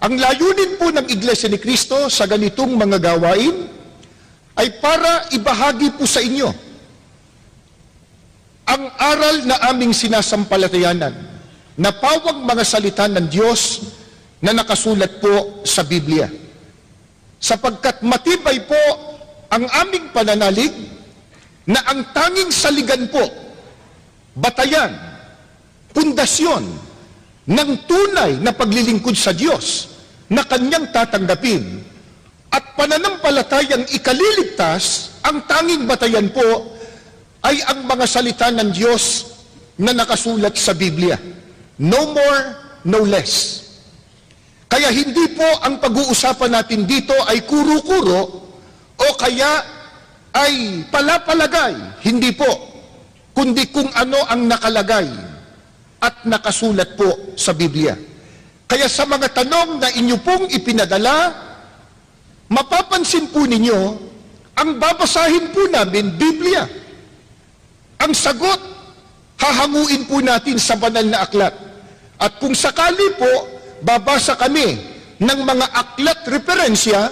Ang layunin po ng Iglesia ni Cristo sa ganitong mga gawain ay para ibahagi po sa inyo ang aral na aming sinasampalatayanan, na pawang mga salita ng Diyos na nakasulat po sa Biblia. Sapagkat matibay po ang aming pananalig na ang tanging saligan po, batayan, pundasyon ng tunay na paglilingkod sa Diyos na kanyang tatanggapin at pananampalatayang ikaliligtas, ang tanging batayan po ay ang mga salita ng Diyos na nakasulat sa Biblia. No more, no less. Kaya hindi po ang pag-uusapan natin dito ay kuro-kuro o kaya ay palapalagay. Hindi po. Kundi kung ano ang nakalagay at nakasulat po sa Biblia. Kaya sa mga tanong na inyo pong ipinadala, mapapansin po ninyo, ang babasahin po namin, Biblia. Ang sagot, hahanguin po natin sa banal na aklat. At kung sakali po, babasa kami ng mga aklat referensya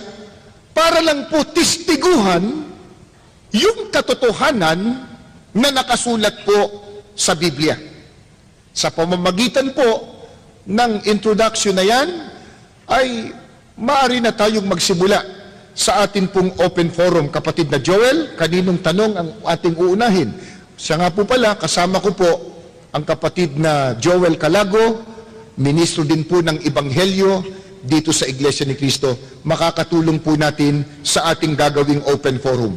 para lang po tistiguhan yung katotohanan na nakasulat po sa Biblia. Sa pamamagitan po ng introduction na yan, ay maaari na tayong magsimula sa atin pong open forum. Kapatid na Joel, kaninong tanong ang ating uunahin? Siya nga po pala, kasama ko po ang kapatid na Joel Calago, ministro din po ng Ebanghelyo dito sa Iglesia ni Cristo. Makakatulong po natin sa ating gagawing open forum.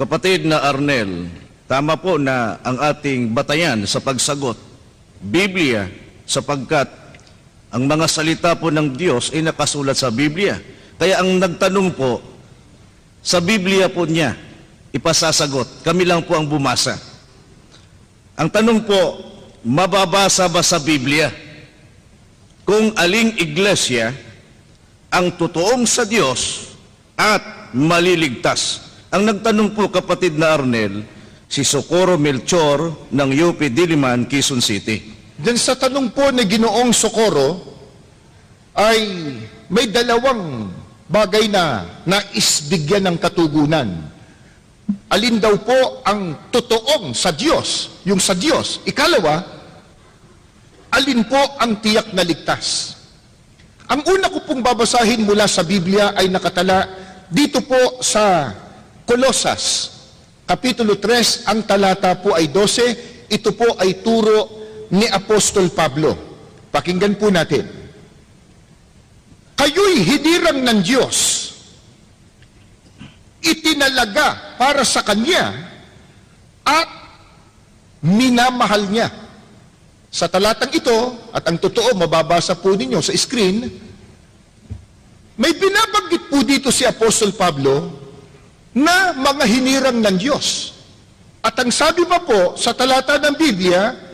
Kapatid na Arnel, tama po na ang ating batayan sa pagsagot, Biblia, sapagkat ang mga salita po ng Diyos ay nakasulat sa Biblia. Kaya ang nagtanong po, sa Biblia po niya ipasasagot. Kami lang po ang bumasa. Ang tanong po, mababasa ba sa Biblia kung aling iglesia ang totoong sa Diyos at maliligtas? Ang nagtanong po, kapatid na Arnel, si Socorro Melchor ng UP Diliman, Quezon City. Diyan sa tanong po ni Ginoong Socorro ay may dalawang bagay na naisbigyan ng katugunan. Alin daw po ang totoong sa Diyos, yung sa Diyos. Ikalawa, alin po ang tiyak na ligtas. Ang una ko pong babasahin mula sa Biblia ay nakatala dito po sa Colosas, Kapitulo 3, ang talata po ay 12. Ito po ay turo ni Apostol Pablo. Pakinggan po natin. Kayo'y hinirang ng Diyos, itinalaga para sa Kanya, at minamahal Niya. Sa talatang ito, at ang totoo, mababasa po ninyo sa screen, may binabanggit po dito si Apostol Pablo na mga hinirang ng Diyos. At ang sabi pa po sa talata ng Biblia,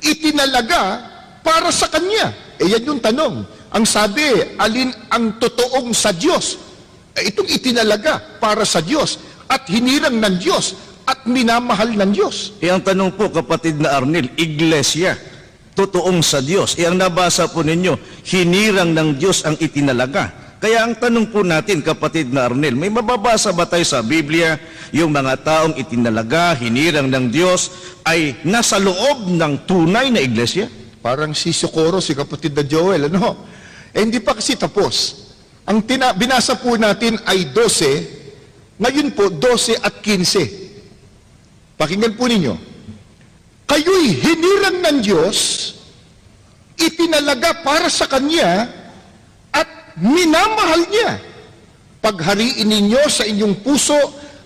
itinalaga para sa Kanya. Yan yung tanong. Ang sabi, alin ang totoong sa Diyos? Itong itinalaga para sa Diyos at hinirang ng Diyos at minamahal ng Diyos. Ang tanong po, kapatid na Arnel, iglesia, totoong sa Diyos. Ang nabasa po ninyo, hinirang ng Diyos ang itinalaga. Kaya ang tanong po natin, kapatid na Arnel, may mababasa ba tayo sa Biblia yung mga taong itinalaga, hinirang ng Diyos ay nasa loob ng tunay na iglesia? Parang si Socorro, si kapatid na Joel, ano? Hindi pa kasi tapos. Ang binasa po natin ay 12, ngayon po 12 at 15. Pakinggan po ninyo. Kayo'y hinirang ng Diyos, itinalaga para sa Kanya, at minamahal Niya. Paghariin ninyo sa inyong puso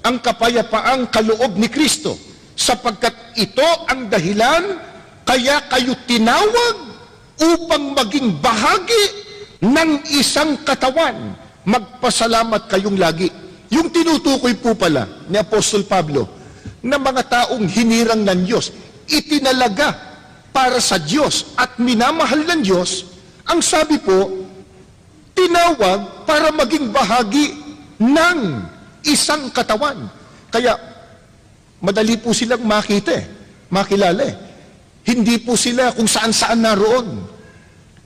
ang kapayapaang kaloob ni Kristo, sapagkat ito ang dahilan kaya kayo tinawag upang maging bahagi ng isang katawan. Magpasalamat kayong lagi. Yung tinutukoy po pala ni Apostol Pablo na mga taong hinirang ng Diyos, itinalaga para sa Diyos at minamahal ng Diyos, ang sabi po, tinawag para maging bahagi ng isang katawan. Kaya madali po silang makita, makilala. Hindi po sila kung saan-saan naroon.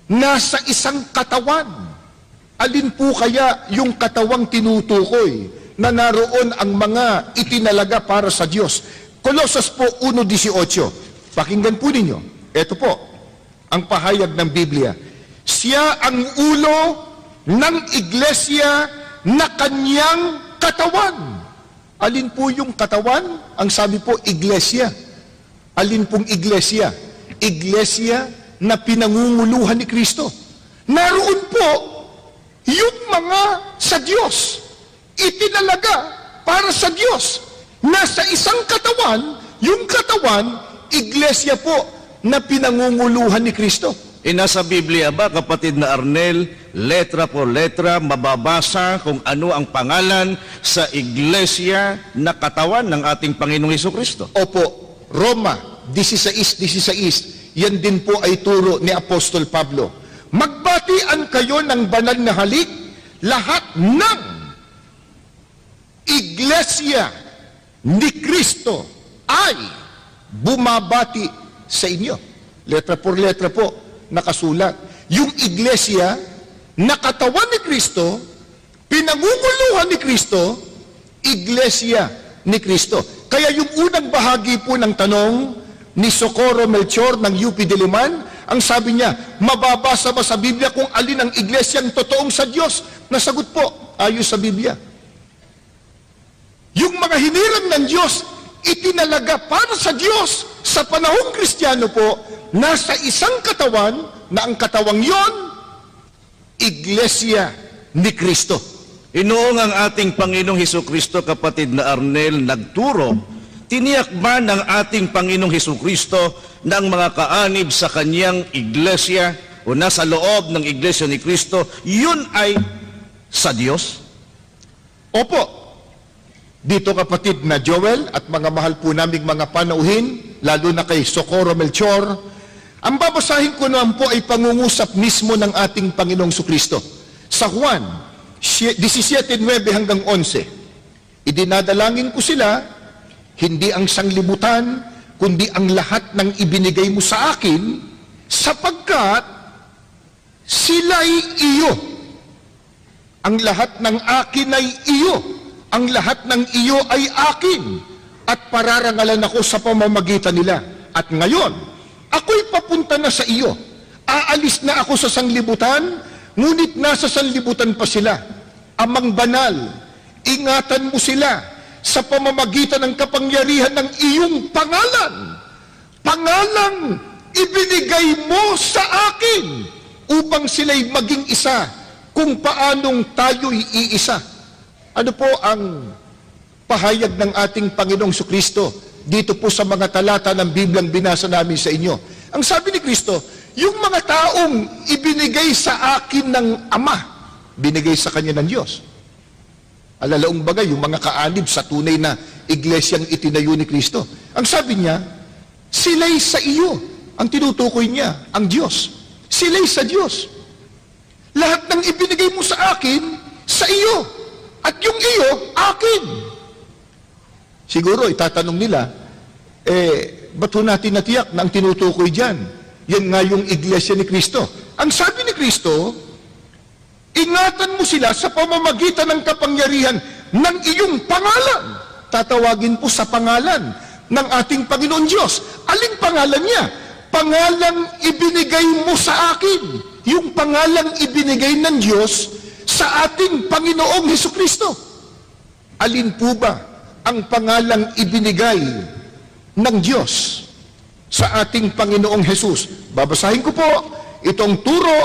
Nasa isang katawan. Alin po kaya yung katawang tinutukoy na naroon ang mga itinalaga para sa Diyos? Colossus po 1:18. Pakinggan po ninyo. Ito po, ang pahayag ng Biblia. Siya ang ulo ng iglesia na kanyang katawan. Alin po yung katawan? Ang sabi po, iglesia. Alin pong iglesia? Iglesia na pinangunguluhan ni Kristo. Naroon po yung mga sa Diyos, itinalaga para sa Diyos. Nasa isang katawan, yung katawan, iglesia po na pinangunguluhan ni Kristo. Nasa Biblia ba, kapatid na Arnel, letra por letra, mababasa kung ano ang pangalan sa iglesia na katawan ng ating Panginoong Hesukristo? Opo, Roma 16:16. Yan din po ay turo ni Apostol Pablo. Magbatian kayo ng banal na halik, lahat ng iglesia ni Kristo ay bumabati sa inyo. Letra por letra po, nakasulat. Yung iglesia na katawan ni Kristo, pinangunguluhan ni Kristo, iglesia ni Kristo. Kaya yung unang bahagi po ng tanong ni Socorro Melchor ng UP Diliman, ang sabi niya, mababasa ba sa Biblia kung alin ang iglesyang totoong sa Diyos? Nasagot po, ayos sa Biblia. Yung mga hinirang ng Diyos, itinalaga para sa Diyos sa panahong Kristiyano po, nasa isang katawan na ang katawang yon, iglesia ni Kristo. Inoong ang ating Panginoong Hesukristo, kapatid na Arnel, nagturo, tiniyak ba ng ating Panginoong Hesukristo na ang mga kaanib sa kanyang iglesia o nasa loob ng iglesia ni Kristo, yun ay sa Diyos? Opo. Dito kapatid na Joel at mga mahal po naming mga panauhin, lalo na kay Socorro Melchor, ang babasahin ko naman po ay pangungusap mismo ng ating Panginoong Sukristo. Sa Juan 17:9 hanggang 11, idinadalangin ko sila, hindi ang sanglibutan, kundi ang lahat ng ibinigay mo sa akin, sapagkat sila'y iyo. Ang lahat ng akin ay iyo. Ang lahat ng iyo ay akin. At pararangalan ako sa pamamagitan nila. At ngayon, ako'y papunta na sa iyo. Aalis na ako sa sanglibutan, ngunit nasa sanlibutan pa sila. Amang banal, ingatan mo sila sa pamamagitan ng kapangyarihan ng iyong pangalan. Pangalang ibinigay mo sa akin upang sila'y maging isa kung paanong tayo'y iisa. Ano po ang pahayag ng ating Panginoong Sukristo dito po sa mga talata ng Biblyang binasa namin sa inyo? Ang sabi ni Kristo, yung mga taong ibinigay sa akin ng Ama, binigay sa kanya ng Diyos. Alalaong bagay, yung mga kaanib sa tunay na iglesyang itinayo ni Kristo. Ang sabi niya, sila'y sa iyo. Ang tinutukoy niya, ang Diyos. Sila'y sa Diyos. Lahat ng ibinigay mo sa akin, sa iyo. At yung iyo, akin. Siguro, itatanong nila, ba't natin natiyak na ang tinutukoy dyan? Yan nga yung iglesia ni Kristo. Ang sabi ni Kristo, ingatan mo sila sa pamamagitan ng kapangyarihan ng iyong pangalan. Tatawagin po sa pangalan ng ating Panginoon Diyos. Aling pangalan niya? Pangalang ibinigay mo sa akin. Yung pangalang ibinigay ng Diyos sa ating Panginoong Hesukristo. Alin po ba ang pangalang ibinigay ng Diyos sa ating Panginoong Jesus? Babasahin ko po itong turo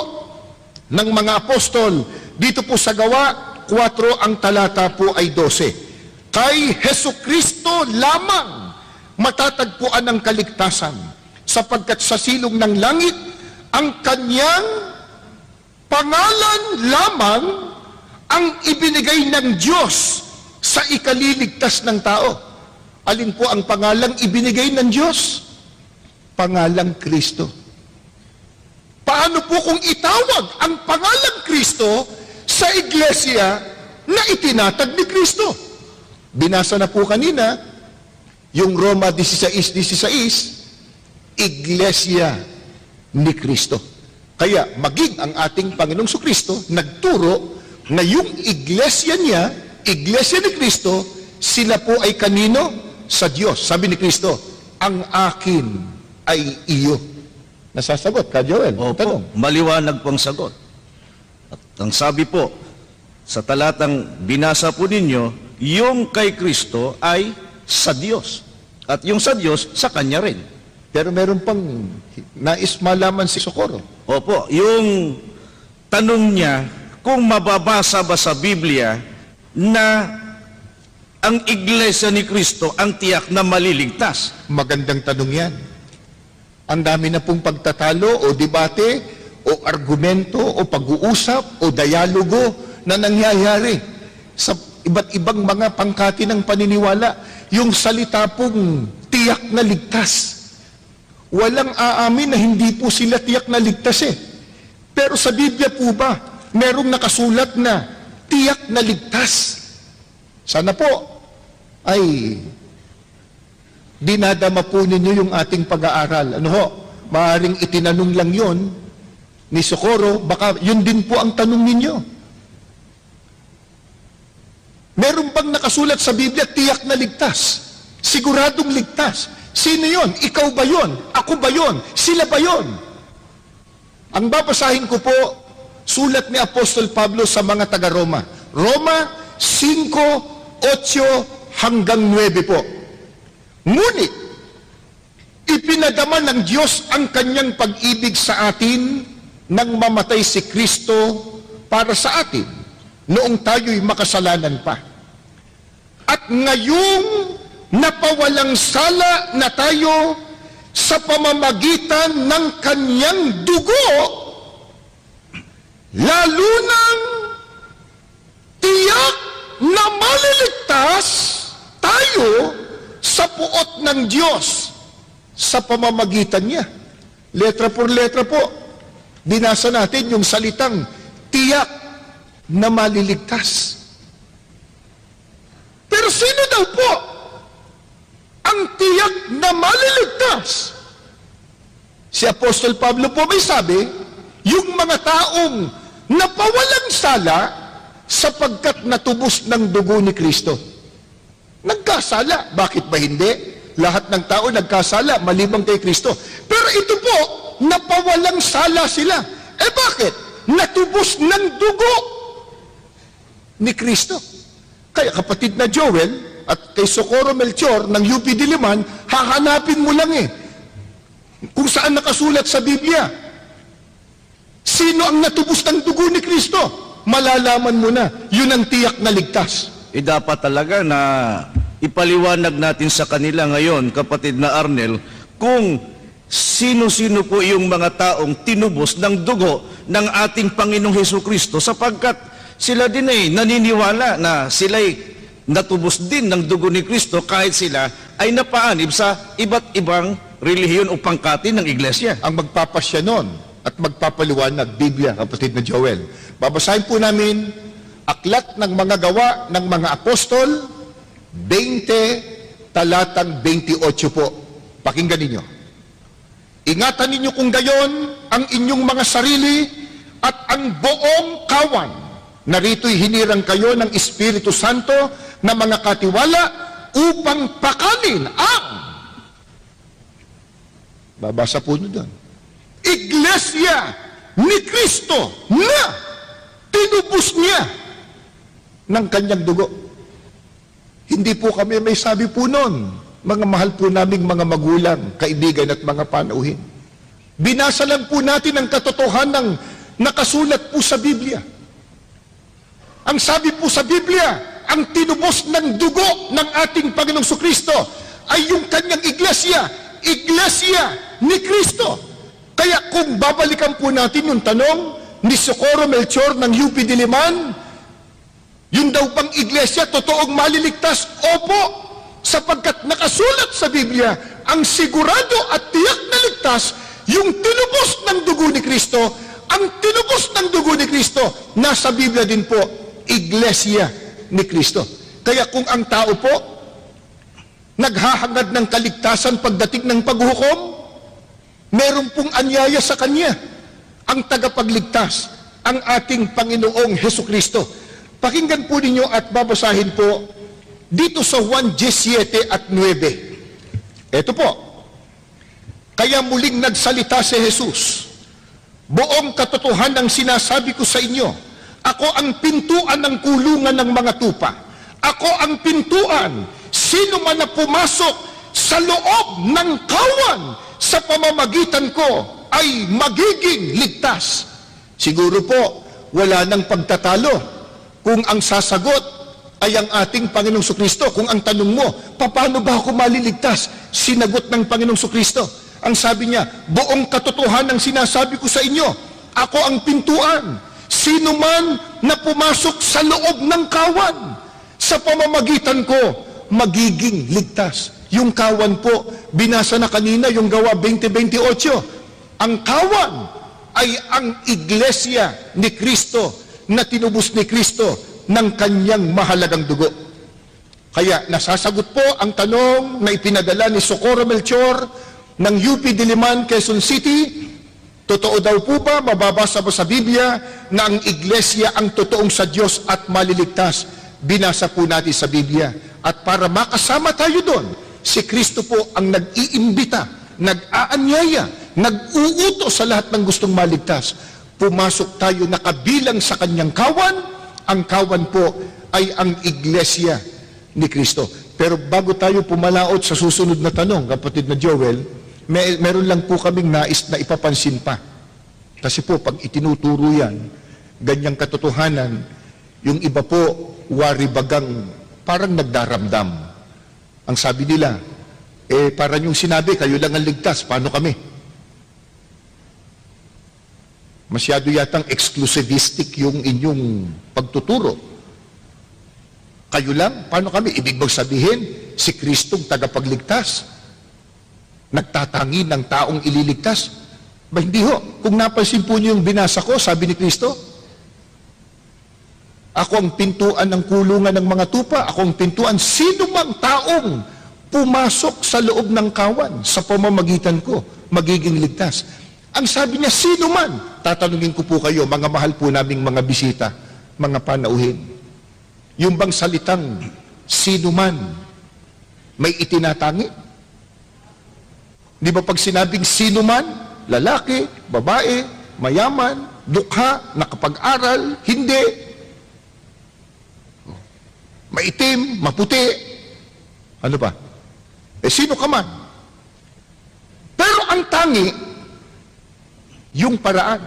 ng mga apostol dito po sa Gawa 4, ang talata po ay 12. Kay Hesukristo lamang matatagpuan ang kaligtasan, sapagkat sa silong ng langit ang kanyang pangalan lamang ang ibinigay ng Diyos sa ikaliligtas ng tao. Alin po ang pangalang ibinigay ng Diyos? Pangalang Kristo. Paano po kung itawag ang pangalang Kristo sa iglesia na itinatag ni Kristo? Binasa na po kanina yung Roma 16:16, iglesia ni Kristo. Kaya maging ang ating Panginoong Kristo nagturo na yung iglesia niya, iglesia ni Kristo, sila po ay kanino? Sa Diyos. Sabi ni Kristo, ang akin ay iyo. Nasasagot ka, Joel? Opo, Tanong. maliwanag pong sagot. At ang sabi po, sa talatang binasa po ninyo, yung kay Kristo ay sa Diyos. At yung sa Diyos, sa Kanya rin. Pero meron pang nais malaman si Socorro. Opo, yung tanong niya, kung mababasa ba sa Biblia na ang iglesia ni Kristo ang tiyak na maliligtas? Magandang tanong yan. Ang dami na pong pagtatalo o debate o argumento o pag-uusap o dialogo na nangyayari sa iba't ibang mga pangkati ng paniniwala. Yung salita pong tiyak na ligtas. Walang aamin na hindi po sila tiyak na ligtas eh. Pero sa Biblia po ba, merong nakasulat na tiyak na ligtas? Sana po ay dinadama po ninyo yung ating pag-aaral. Ano ho, maaaring itinanong lang yon ni Socorro, baka yun din po ang tanong ninyo. Meron bang nakasulat sa Biblia, tiyak na ligtas? Siguradong ligtas? Sino yon? Ikaw ba yon? Ako ba yon? Sila ba yon? Ang babasahin ko po, sulat ni Apostol Pablo sa mga taga-Roma. Roma 5:8 hanggang 9 po. Ngunit, ipinadama ng Diyos ang kanyang pag-ibig sa atin nang mamatay si Kristo para sa atin noong tayo'y makasalanan pa. At ngayong napawalang sala na tayo sa pamamagitan ng kanyang dugo, lalo nang tiyak na maliligtas tayo sa puot ng Diyos sa pamamagitan niya. Letra por letra po, binasa natin yung salitang tiyak na maliligtas. Pero sino daw po ang tiyak na maliligtas? Si Apostol Pablo po may sabi, yung mga taong napawalang sala sapagkat natubos ng dugo ni Kristo. Nagkasala. Bakit ba hindi? Lahat ng tao nagkasala, maliban kay Kristo. Pero ito po, napawalang sala sila. Eh bakit? Natubos ng dugo ni Kristo. Kaya kapatid na Joel at kay Socorro Melchor ng UP Diliman, hahanapin mo lang kung saan nakasulat sa Biblia. Sino ang natubos ng dugo ni Kristo? Malalaman mo na, yun ang tiyak na ligtas. Dapat talaga na ipaliwanag natin sa kanila ngayon, kapatid na Arnel, kung sino-sino po yung mga taong tinubos ng dugo ng ating Panginoong Hesukristo, sapagkat sila din ay naniniwala na sila'y natubos din ng dugo ni Kristo kahit sila ay napaanib sa iba't ibang relihiyon o pangkati ng iglesia. Ang magpapasya nun at magpapaliwanag, Biblia, kapatid na Joel. Babasahin po namin Aklat ng mga Gawa ng mga Apostol, 20, talatang 28 po. Pakinggan ninyo. Ingatan ninyo kung gayon ang inyong mga sarili at ang buong kawan. Narito'y hinirang kayo ng Espiritu Santo na mga katiwala upang pakalin ang, babasa po nyo doon, Iglesia ni Kristo na tinubos niya ng kanyang dugo. Hindi po kami may sabi po noon, mga mahal po naming mga magulang, kaibigan at mga panauhin. Binasa lang po natin ang katotohanan nakasulat po sa Biblia. Ang sabi po sa Biblia, ang tinubos ng dugo ng ating Panginoong Kristo ay yung kanyang iglesia, iglesia ni Kristo. Kaya kung babalikan po natin yung tanong ni Socorro Melchor ng UP Diliman, yun daw bang iglesia totoong maliligtas? Opo, sapagkat nakasulat sa Biblia, ang sigurado at tiyak na ligtas, yung tinubos ng dugo ni Kristo, ang tinubos ng dugo ni Kristo, nasa Biblia din po, iglesia ni Kristo. Kaya kung ang tao po, naghahangad ng kaligtasan pagdating ng paghukom, meron pong anyaya sa kanya. ang tagapagligtas, ang ating Panginoong Hesukristo. Pakinggan po ninyo at babasahin po dito sa Juan 17 at 9. Ito po. Kaya muling nagsalita si Jesus, buong katotohanan ang sinasabi ko sa inyo, ako ang pintuan ng kulungan ng mga tupa. Ako ang pintuan. Sino man na pumasok sa loob ng kawan sa pamamagitan ko ay magiging ligtas. Siguro po, wala nang pagtatalo kung ang sasagot ay ang ating Panginoong Sukristo. Kung ang tanong mo, paano ba ako maliligtas? Sinagot ng Panginoong Sukristo. Ang sabi niya, buong katotohanan ang sinasabi ko sa inyo, ako ang pintuan. Sino man na pumasok sa loob ng kawan, sa pamamagitan ko, magiging ligtas. Yung kawan po, binasa na kanina yung Gawa 20:28. Ang kawan ay ang iglesia ni Kristo na tinubos ni Kristo ng kanyang mahalagang dugo. Kaya nasasagot po ang tanong na ipinadala ni Socorro Melchor ng UP Diliman, Quezon City. Totoo daw po ba, mababasa mo sa Biblia, na ang iglesia ang totoong sa Diyos at maliligtas? Binasa po natin sa Biblia. At para makasama tayo doon, si Kristo po ang nag-iimbita, nag-aanyaya, nag-uutos sa lahat ng gustong maligtas. Pumasok tayo nakabilang sa kanyang kawan. Ang kawan po ay ang iglesia ni Kristo. Pero bago tayo pumalaot sa susunod na tanong, kapatid na Joel, meron lang po kaming nais na ipapansin pa. Kasi po, pag itinuturo yan, ganyang katotohanan, yung iba po, wari-bagang, parang nagdaramdam. Ang sabi nila, parang yung sinabi, kayo lang ang ligtas, paano kami? Masyado yatang exclusivistic yung inyong pagtuturo. Kayo lang, paano kami? Ibig bang sabihin, si Kristong tagapagligtas, nagtatangi ng taong ililigtas? Ba hindi ho. Kung napansin po niyo yung binasa ko, sabi ni Kristo, ako ang pintuan ng kulungan ng mga tupa, ako ang pintuan, sino mang taong pumasok sa loob ng kawan sa pamamagitan ko, magiging ligtas. Ang sabi niya, sino man? Tatanungin ko po kayo, mga mahal po naming mga bisita, mga panauhin. Yung bang salitang, sino man, may itinatangi? Di ba pag sinabing sino man, lalaki, babae, mayaman, dukha, nakapag-aral, hindi, maitim, maputi, ano ba? Sino ka man? Pero ang tangi, yung paraan.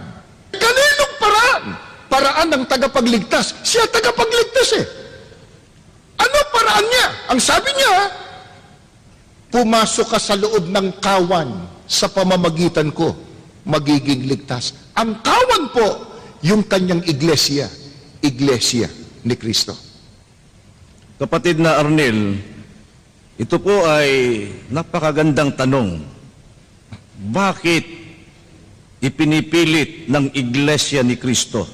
Kaninong paraan? Paraan ng tagapagligtas. Siya tagapagligtas eh. Ano paraan niya? Ang sabi niya, pumasok ka sa loob ng kawan sa pamamagitan ko, magiging ligtas. Ang kawan po, yung kanyang iglesia ni Kristo. Kapatid na Arnel, ito po ay napakagandang tanong. Bakit ipinipilit ng Iglesia ni Kristo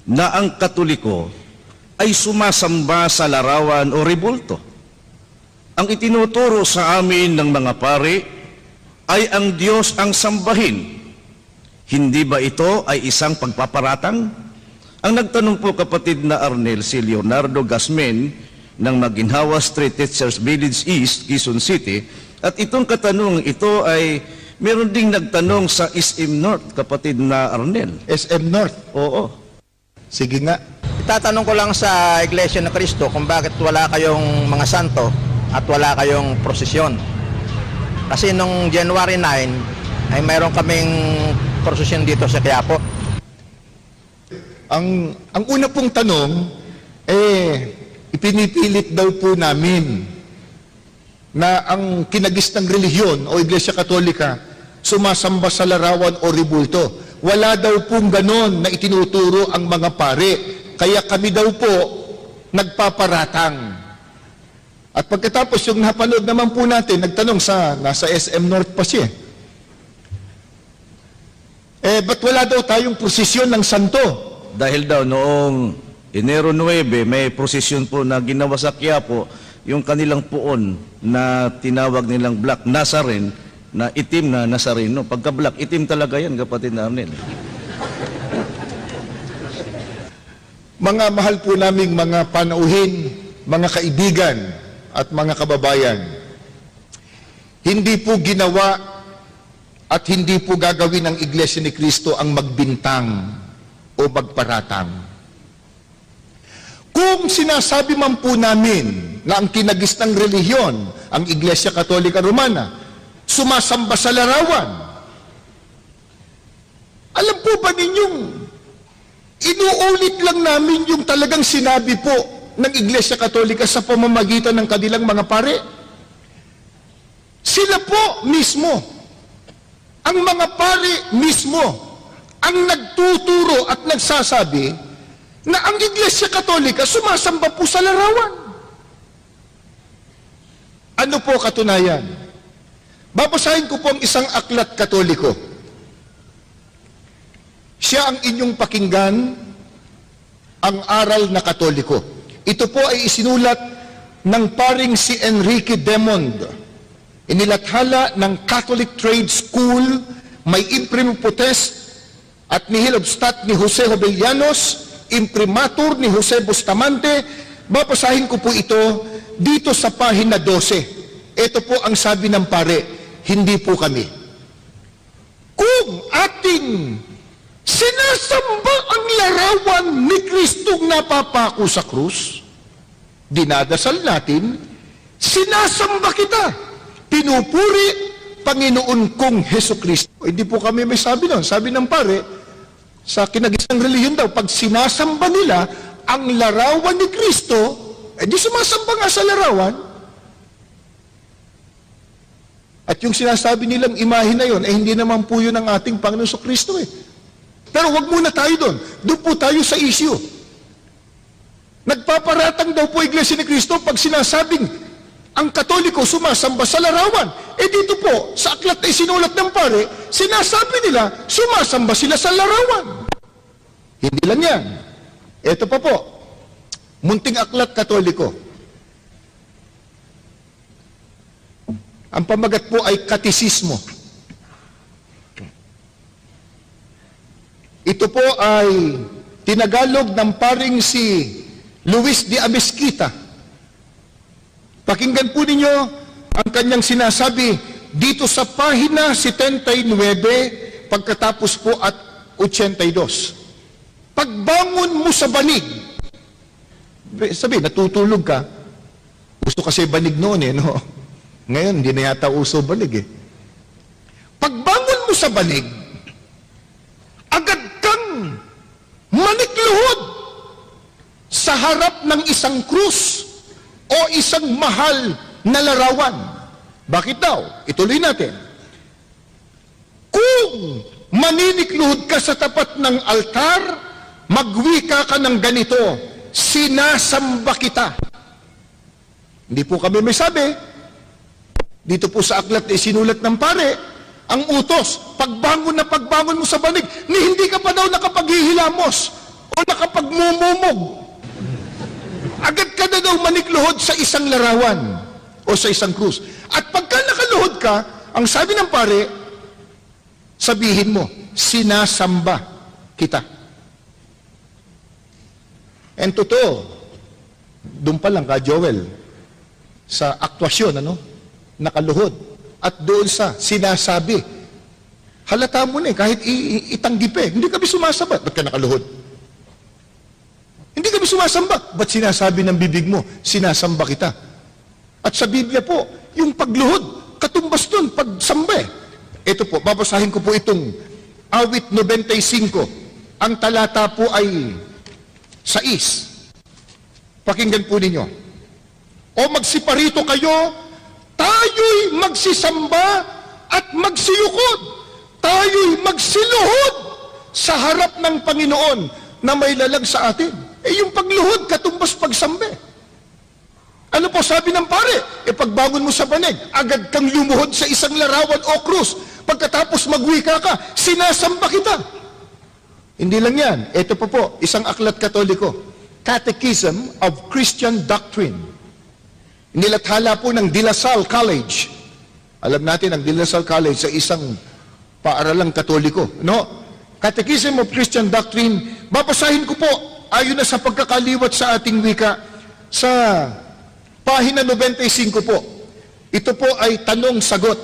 na ang Katoliko ay sumasamba sa larawan o rebulto? Ang itinuturo sa amin ng mga pari ay ang Diyos ang sambahin. Hindi ba ito ay isang pagpaparatang? Ang nagtanong po, kapatid na Arnel, si Leonardo Gasmen ng Maginhawa Street, Teachers Village East, Quezon City, at itong katanungan ito ay meron ding nagtanong sa SM North, kapatid na Arnel. SM North? Oo. Sige nga. Itatanong ko lang sa Iglesia ng Cristo kung bakit wala kayong mga santo at wala kayong prosesyon. Kasi nung January 9 ay mayroon kaming prosesyon dito sa Quiapo. Ang una pong tanong, ipinipilit daw po namin na ang kinagistang relihiyon o Iglesia Katolika sumasamba sa larawan o rebulto. Wala daw pong ganon na itinuturo ang mga pare. Kaya kami daw po nagpaparatang. At pagkatapos yung napanood naman po natin, nagtanong nasa SM North pa siya. Ba't wala daw tayong prosesyon ng santo? Dahil daw noong Enero 9, may prosesyon po na ginawa sa Quiapo, yung kanilang puon na tinawag nilang Black Nazarene, na itim na Nazareno. Pagka black, itim talaga yan, kapatid na Arnel. Mga mahal po naming mga panauhin, mga kaibigan at mga kababayan, hindi po ginawa at hindi po gagawin ng Iglesia ni Cristo ang magbintang o magparatang. Kung sinasabi man po namin na ang kinagis ng relihiyon, ang Iglesia Katolika Romana, sumasamba sa larawan, alam po ba ninyong inuulit lang namin yung talagang sinabi po ng Iglesia Katolika sa pamamagitan ng kanilang mga pare? Sila po mismo, ang mga pare mismo, ang nagtuturo at nagsasabi na ang Iglesia Katolika sumasamba po sa larawan. Ano po katunayan? Babasahin ko po ang isang aklat Katoliko. Siya ang inyong pakinggan, ang aral na Katoliko. Ito po ay isinulat ng paring si Enrique Demond. Inilathala ng Catholic Trade School, may imprimatur at nihil obstat ni Jose Jovellanos, imprimatur ni Jose Bustamante. Babasahin ko po ito dito sa pahina 12. Ito po ang sabi ng pare, hindi po kami. Kung ating sinasamba ang larawan ni Kristong napapako sa krus, dinadasal natin, sinasamba kita, pinupuri Panginoon kong Heso Kristo. Hindi po kami may sabi nun. Sabi ng pare, sa kinagisang relihiyon daw, pag sinasamba nila ang larawan ni Kristo, di sumasamba nga sa larawan. At yung sinasabi nilang imahe na yun, hindi naman po yun ang ating Panginoon sa Kristo eh. Pero wag muna tayo doon. Doon po tayo sa issue. Nagpaparatang daw po Iglesia ni Cristo pag sinasabing ang Katoliko sumasamba sa larawan. Dito po, sa aklat ay sinulat ng pare, sinasabi nila, sumasamba sila sa larawan. Hindi lang yan. Ito pa po, munting aklat Katoliko. Ang pamagat po ay katisismo. Ito po ay tinagalog ng paring si Luis de Amezquita. Pakinggan po ninyo ang kanyang sinasabi dito sa pahina 79 pagkatapos po at 82. Pagbangon mo sa banig, sabi, natutulog ka, gusto kasi banig noon eh, no? Ngayon, hindi na yata uso banig eh. Pagbangon mo sa banig, agad kang manikluhod sa harap ng isang krus o isang mahal na larawan. Bakit daw? Ituloy natin. Kung maninikluhod ka sa tapat ng altar, magwika ka ng ganito, sinasamba kita. Hindi po kami may sabi. Dito po sa aklat ay sinulat ng pare, ang utos, pagbangon mo sa banig, ni hindi ka pa daw nakapaghihilamos o nakapagmumumog. Agad ka na daw manikluhod sa isang larawan o sa isang krus. At pagka nakaluhod ka, ang sabi ng pare, sabihin mo, sinasamba kita. And totoo, doon pa lang ka, Joel, sa aktwasyon, nakaluhod. At doon sa sinasabi, halata mo na kahit itanggip hindi kami sumasamba. Ba't ka nakaluhod? Hindi kami sumasamba. Ba't sinasabi ng bibig mo, sinasamba kita? At sa Biblia po, yung pagluhod, katumbas doon, pagsamba Ito po, babasahin ko po itong awit 95. Ang talata po ay 6. Pakinggan po ninyo. O magsiparito kayo, tayo'y magsisamba at magsiyukod. Tayo'y magsiluhod sa harap ng Panginoon na may lalag sa atin. Yung pagluhod, katumbas pagsambe. Ano po sabi ng pare? Pagbangon mo sa banig, agad kang lumuhod sa isang larawan o krus. Pagkatapos magwika ka, sinasamba kita. Hindi lang yan. Ito po, isang aklat Katoliko. Catechism of Christian Doctrine. Nilathala po ng De La Salle College. Alam natin, ang De La Salle College sa isang paaralang Katoliko. Catechism of Christian Doctrine, babasahin ko po ayon na sa pagkakaliwat sa ating wika, sa pahina 95 po. Ito po ay tanong-sagot.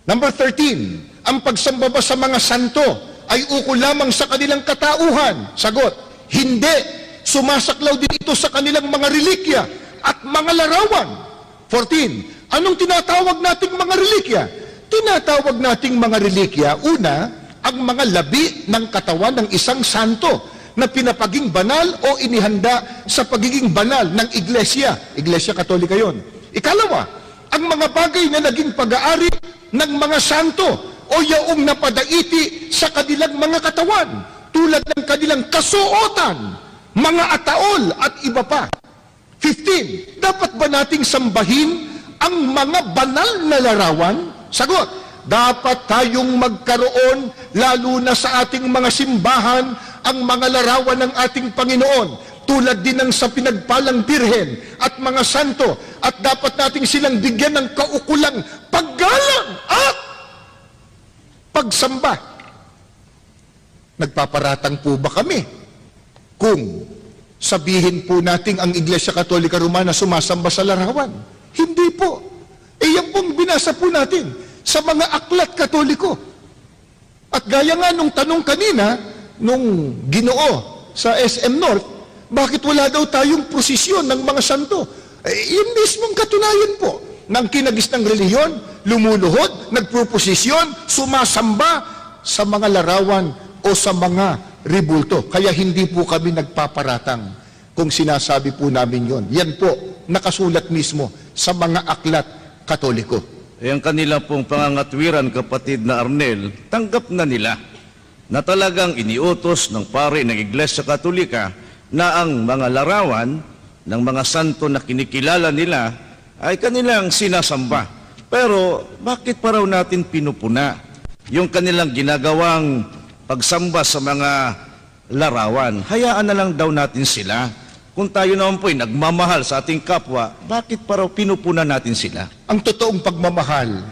Number 13, ang pagsamba ba sa mga santo ay ukol lamang sa kanilang katauhan? Sagot, hindi. Sumasaklaw din ito sa kanilang mga relikya at mga larawan. 14, anong tinatawag nating mga relikya? Tinatawag nating mga relikya, una, ang mga labi ng katawan ng isang santo na pinapaging banal o inihanda sa pagiging banal ng iglesia. Iglesia Katolika yon. Ikalawa, ang mga bagay na naging pag-aari ng mga santo o yaong napadaiti sa kanilang mga katawan, tulad ng kanilang kasuotan, mga ataol at iba pa. 15, dapat ba nating sambahin ang mga banal na larawan? Sagot, dapat tayong magkaroon, lalo na sa ating mga simbahan, ang mga larawan ng ating Panginoon, tulad din ng sa pinagpalang birhen at mga santo, at dapat nating silang bigyan ng kaukulang paggalang at pagsamba. Nagpaparatang po ba kami kung sabihin po natin ang Iglesia Katolika Romana sumasamba sa larawan? Hindi po. Yan pong binasa po natin sa mga aklat Katoliko. At gaya nga nung tanong kanina, nung Ginoo sa SM North, bakit wala daw tayong prosesyon ng mga santo? Yung mismong katunayan po ng kinagis ng reliyon, lumuluhod, nagproposisyon, sumasamba sa mga larawan o sa mga ribulto. Kaya hindi po kami nagpaparatang kung sinasabi po namin yon. Yan po, nakasulat mismo sa mga aklat Katoliko. Ang kanila pong pangangatwiran, kapatid na Arnel, tanggap na nila na talagang iniutos ng pari ng Iglesia Katolika na ang mga larawan ng mga santo na kinikilala nila ay kanilang sinasamba. Pero bakit pa raw natin pinupuna yung kanilang ginagawang pagsamba sa mga larawan? Hayaan na lang daw natin sila. Kung tayo naman po ay nagmamahal sa ating kapwa, bakit pa raw pinupuna natin sila? Ang totoong pagmamahal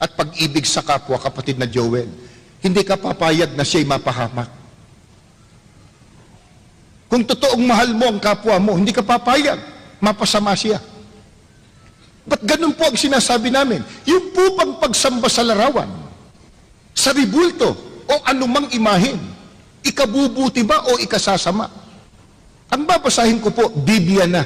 at pag-ibig sa kapwa, kapatid na Joel, hindi ka papayag na siya'y mapahamak. Kung totoong mahal mo ang kapwa mo, hindi ka papayag, mapasama siya. Ba't ganun po ang sinasabi namin? Yung po bang pagsamba sa larawan, sa ribulto, o anumang imahen, ikabubuti ba o ikasasama? Ang babasahin ko po, Biblia na.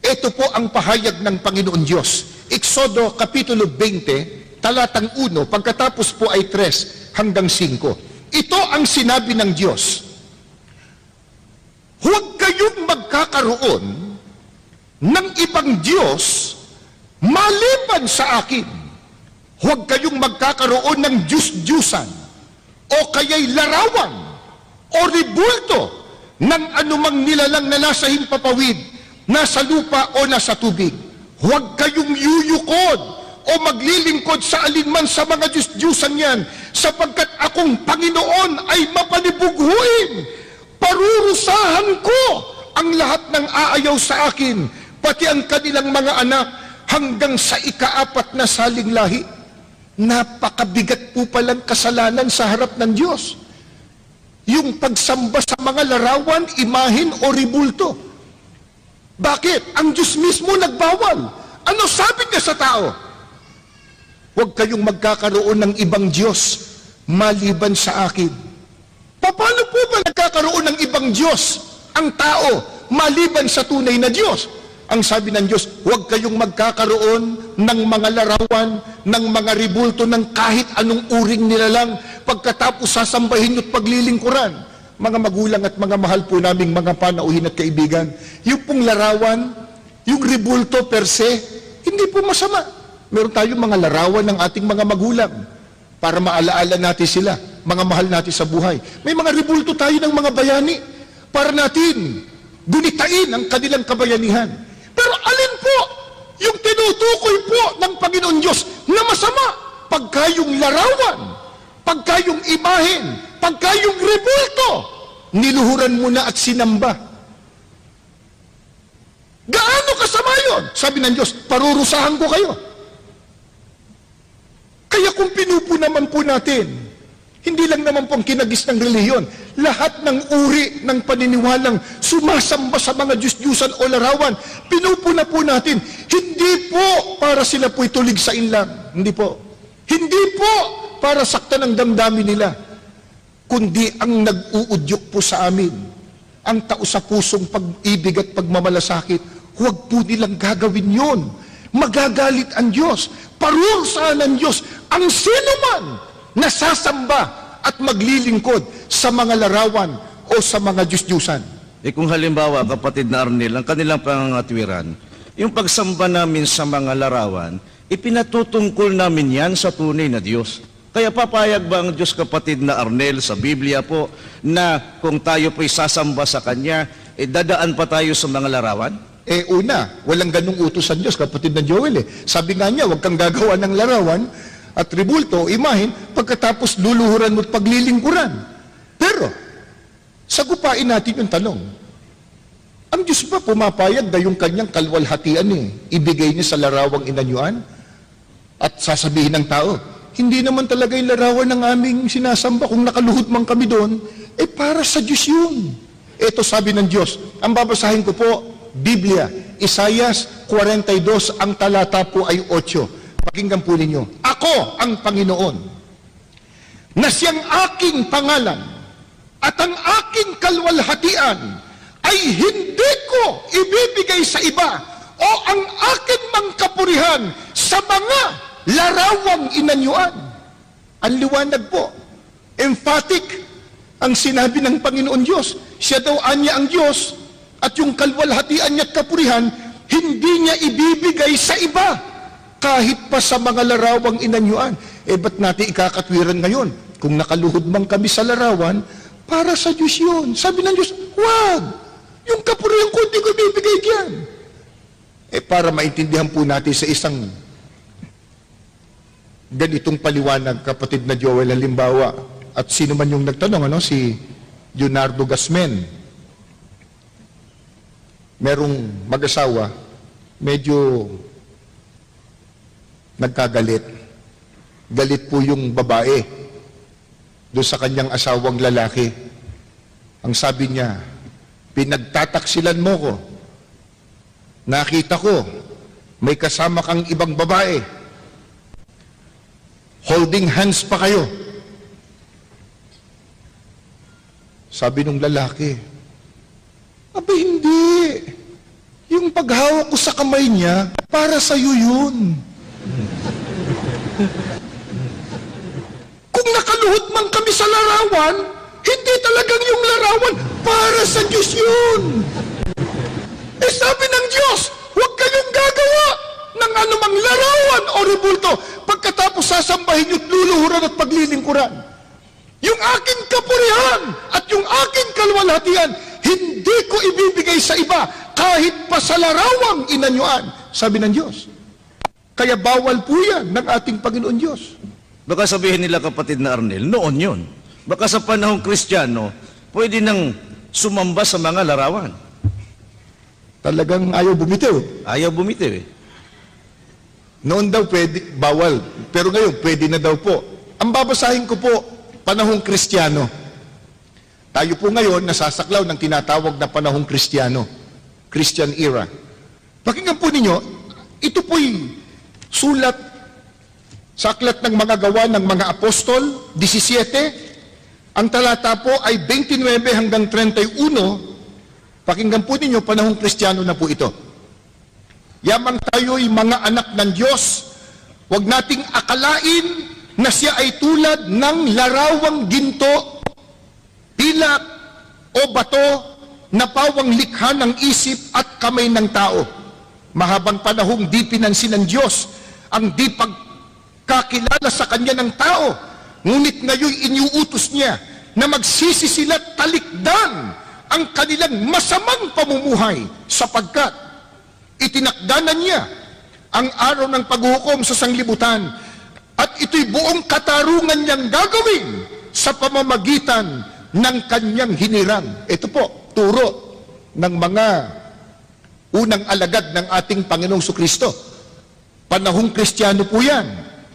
Ito po ang pahayag ng Panginoon Diyos. Exodo Kapitulo 20, talatang 1, pagkatapos po ay 3 hanggang 5. Ito ang sinabi ng Diyos. Huwag kayong magkakaroon ng ibang Diyos maliban sa akin. Huwag kayong magkakaroon ng Diyos-Diyusan o kaya'y larawan o ribulto ng anumang nilalang na nasa himpapawid, nasa lupa o nasa tubig. Huwag kayong yuyukod o maglilingkod sa alinman sa mga Diyos-Diyusan yan, sapagkat akong Panginoon ay mapanibughuin. Parurusahan ko ang lahat ng aayaw sa akin, pati ang kanilang mga anak, hanggang sa ika-4 na saling lahi. Napakabigat po palang kasalanan sa harap ng Diyos. Yung pagsamba sa mga larawan, imahin o ribulto. Bakit? Ang Diyos mismo nagbawal. Ano sabi niya sa tao? Huwag kayong magkakaroon ng ibang Diyos maliban sa akin. Paano po ba nagkakaroon ng ibang Diyos ang tao maliban sa tunay na Diyos? Ang sabi ng Diyos, huwag kayong magkakaroon ng mga larawan, ng mga ribulto, ng kahit anong uring nilalang, pagkatapos sasambahin nyo't paglilingkuran. Mga magulang at mga mahal po naming mga panauhin at kaibigan, yung pong larawan, yung ribulto per se, hindi po masama. Meron tayong mga larawan ng ating mga magulang para maalaala natin sila, mga mahal natin sa buhay. May mga ribulto tayo ng mga bayani para natin gunitain ang kanilang kabayanihan. Pero alin po yung tinutukoy po ng Panginoon Diyos na masama? Pagka yung larawan, pagka yung imahen, pagka yung ribulto, niluhuran mo na at sinamba. Gaano kasama yun? Sabi ng Diyos, parurusahan ko kayo. Kaya kung pinupo naman po natin Hindi lang naman po ang kinagis ng reliyon. Lahat ng uri ng paniniwalang sumasamba sa mga Diyos-Diyusan o larawan, pinupuna po natin. Hindi po para sila po'y tulig sa inlang. Hindi po. Hindi po para saktan ang damdamin nila. Kundi ang nag-uudyok po sa amin, ang tao sa pusong pag-ibig at pagmamalasakit, huwag po nilang gagawin yon. Magagalit ang Diyos. Parurusahan ng Diyos ang sinuman nasasamba at maglilingkod sa mga larawan o sa mga Diyos-Diyusan. Kung halimbawa, kapatid na Arnel, ang kanilang pangangatwiran, yung pagsamba namin sa mga larawan, ipinatutungkol namin yan sa tunay na Diyos. Kaya papayag ba ang Diyos, kapatid na Arnel, sa Biblia po, na kung tayo po'y sasamba sa Kanya, dadaan pa tayo sa mga larawan? Una, walang ganung utos ang Diyos, kapatid na Joel. Sabi nga niya, huwag kang gagawa ng larawan, atribulto, imahin, pagkatapos luluhuran mo at paglilingkuran. Pero, sagupain natin yung tanong. Ang Diyos ba pumapayag na yung kanyang kalwalhatian ibigay niya sa larawang inanyuan? At sasabihin ng tao, hindi naman talaga yung larawan ng aming sinasamba. Kung nakaluhod man kami doon, para sa Diyos yun. Ito sabi ng Diyos. Ang babasahin ko po, Biblia, Isaias 42, ang talata po ay 8. Pakinggan po ninyo. Ako ang Panginoon, na siyang aking pangalan at ang aking kalwalhatian ay hindi ko ibibigay sa iba o ang aking mangkapurihan sa mga larawang inanyuan. Ang liwanag po. Emphatic ang sinabi ng Panginoon Diyos. Siya daw anya ang Diyos at yung kalwalhatian niya at kapurihan hindi niya ibibigay sa iba. Kahit pa sa mga larawang inanyuan. Ba't natin ikakatwiran ngayon? Kung nakaluhod man kami sa larawan, para sa Diyos yun. Sabi ng Diyos, wag! Yung kapurihan ko, hindi ko bibigay diyan. Para maintindihan po natin sa isang ganitong paliwanag, kapatid na Joel, halimbawa, at sino man yung nagtanong, si Leonardo Gasmen, merong mag-asawa, medyo nagkagalit. Galit po yung babae doon sa kanyang asawang lalaki. Ang sabi niya, pinagtataksilan mo ko. Nakita ko, may kasama kang ibang babae. Holding hands pa kayo. Sabi nung lalaki, abay hindi. Yung paghawak ko sa kamay niya, para sa'yo yun. Kung nakaluhod man kami sa larawan, hindi talagang yung larawan, para sa Diyos yun. Sabi ng Diyos, huwag kayong gagawa ng anumang larawan o rebulto pagkatapos sasambahin nyo't luluhuran at paglilingkuran. Yung aking kapurihan at yung aking kalwalhatian, hindi ko ibibigay sa iba kahit pa sa larawang inanyuan, sabi ng Diyos. Kaya bawal po yan ng ating Panginoon Diyos. Baka sabihin nila, kapatid na Arnel, noon yun. Baka sa panahong Kristiyano, pwede nang sumamba sa mga larawan. Talagang ayaw bumitiw. Ayaw bumitiw Noon daw pwede, bawal. Pero ngayon, pwede na daw po. Ang babasahin ko po, panahong Kristiyano. Tayo po ngayon nasasaklaw ng tinatawag na panahong Kristiyano. Christian era. Pakinggan po ninyo, ito po'y sulat sa aklat ng mga gawa ng mga apostol, 17. Ang talata po ay 29 hanggang 31. Pakinggan po ninyo, panahong Kristiyano na po ito. Yamang tayo'y mga anak ng Diyos, huwag nating akalain na siya ay tulad ng larawang ginto, pilak o bato na pawang likha ng isip at kamay ng tao. Mahabang panahong di pinansin ng Diyos ang di pagkakilala sa Kanya ng tao, ngunit ngayon iniuutos niya na magsisi sila't talikdan ang kanilang masamang pamumuhay sapagkat itinakdanan niya ang araw ng paghukom sa sanglibutan at ito'y buong katarungan niyang gagawin sa pamamagitan ng kanyang hinirang. Ito po, turo ng mga unang alagad ng ating Panginoong Kristo. Panahong Kristiyano po yan.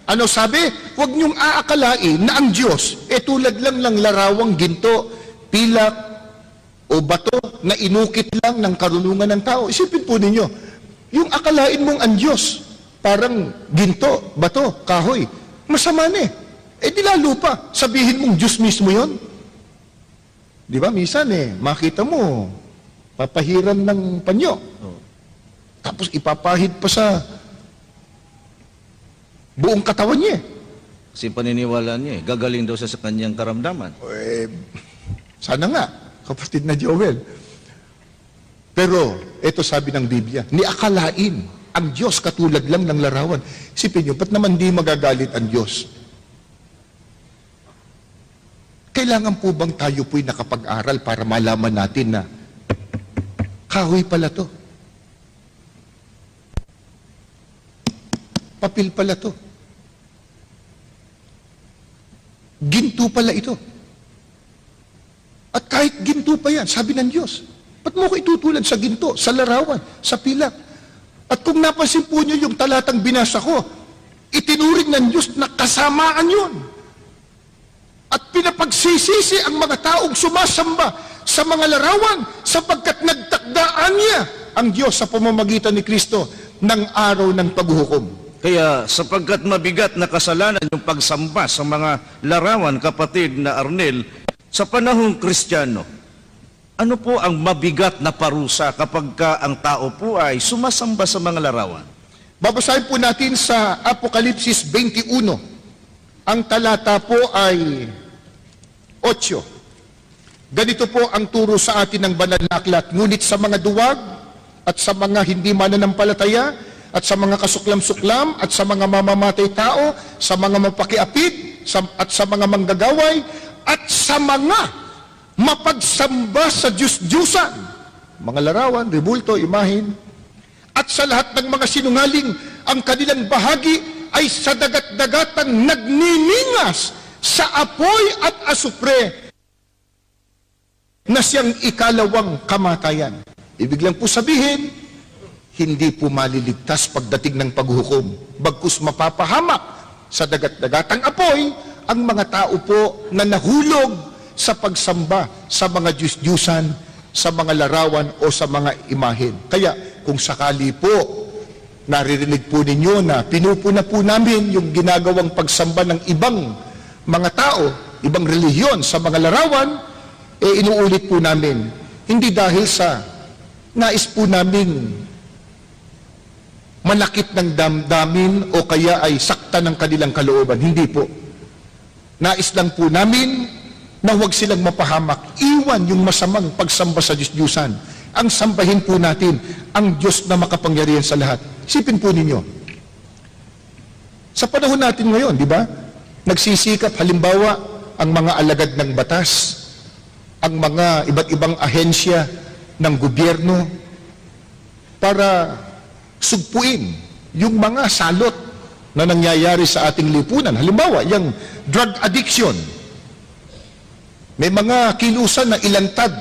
Ano sabi? Huwag niyong aakalain na ang Diyos tulad lang ng larawang ginto, pilak, o bato na inukit lang ng karunungan ng tao. Isipin po ninyo, yung akalain mong ang Diyos, parang ginto, bato, kahoy, masama na di lalo pa, sabihin mong Diyos mismo yon. Di ba, minsan makita mo, papahiran ng panyo. Tapos ipapahid pa sa buong katawan niya. Kasi paniniwala niya, gagaling daw siya sa kanyang karamdaman. Sana nga, kapatid na Joel. Pero, ito sabi ng Biblia, niakalain ang Diyos katulad lang ng larawan. Isipin niyo, ba't naman di magagalit ang Diyos? Kailangan po bang tayo po'y nakapag-aral para malaman natin na kahoy pala to? Papel pala to? Ginto pala ito? At kahit ginto pa yan, sabi ng Diyos, ba't mo ko itutulad sa ginto, sa larawan, sa pilak? At kung napansin po niyo yung talatang binasa ko, itinuring ng Diyos na kasamaan yun. At pinapagsisisi ang mga taong sumasamba sa mga larawan sapagkat nagtakdaan niya ang Diyos sa pamamagitan ni Kristo ng araw ng paghuhukom. Kaya sapagkat mabigat na kasalanan yung pagsamba sa mga larawan, kapatid na Arnel, sa panahong Kristiyano, ano po ang mabigat na parusa kapag ang tao po ay sumasamba sa mga larawan? Babasahin po natin sa Apokalipsis 21. Ang talata po ay 8. Ganito po ang turo sa atin ng banal na aklat. Ngunit sa mga duwag at sa mga hindi mananampalataya at sa mga kasuklam-suklam at sa mga mamamatay tao, sa mga mapakiapid at sa mga manggagaway at sa mga mapagsamba sa Diyos-Diyusan, mga larawan, rebulto, imahin, at sa lahat ng mga sinungaling, ang kanilang bahagi ay sa dagat-dagatang nagniningas sa apoy at asupre na siyang ikalawang kamatayan. Ibig lang po sabihin, hindi po maliligtas pagdating ng paghuhukom. Bagkus mapapahamak sa dagat-dagatang apoy ang mga tao po na nahulog sa pagsamba sa mga Diyos-Diyusan, sa mga larawan o sa mga imahen. Kaya kung sakali po naririnig po ninyo na pinupuna po namin yung ginagawang pagsamba ng ibang mga tao, ibang relihiyon sa mga larawan, inuulit po namin. Hindi dahil sa nais po namin manakit ng damdamin o kaya ay sakta ng kanilang kalooban. Hindi po. Nais lang po namin na huwag silang mapahamak. Iwan yung masamang pagsamba sa Diyos-Diyusan. Ang sambahin po natin ang Diyos na makapangyarihan sa lahat. Isipin po ninyo, sa panahon natin ngayon, di ba? Nagsisikap halimbawa ang mga alagad ng batas, ang mga iba't ibang ahensya ng gobyerno para sugpuin yung mga salot na nangyayari sa ating lipunan. Halimbawa, yung drug addiction. May mga kilusan na ilantad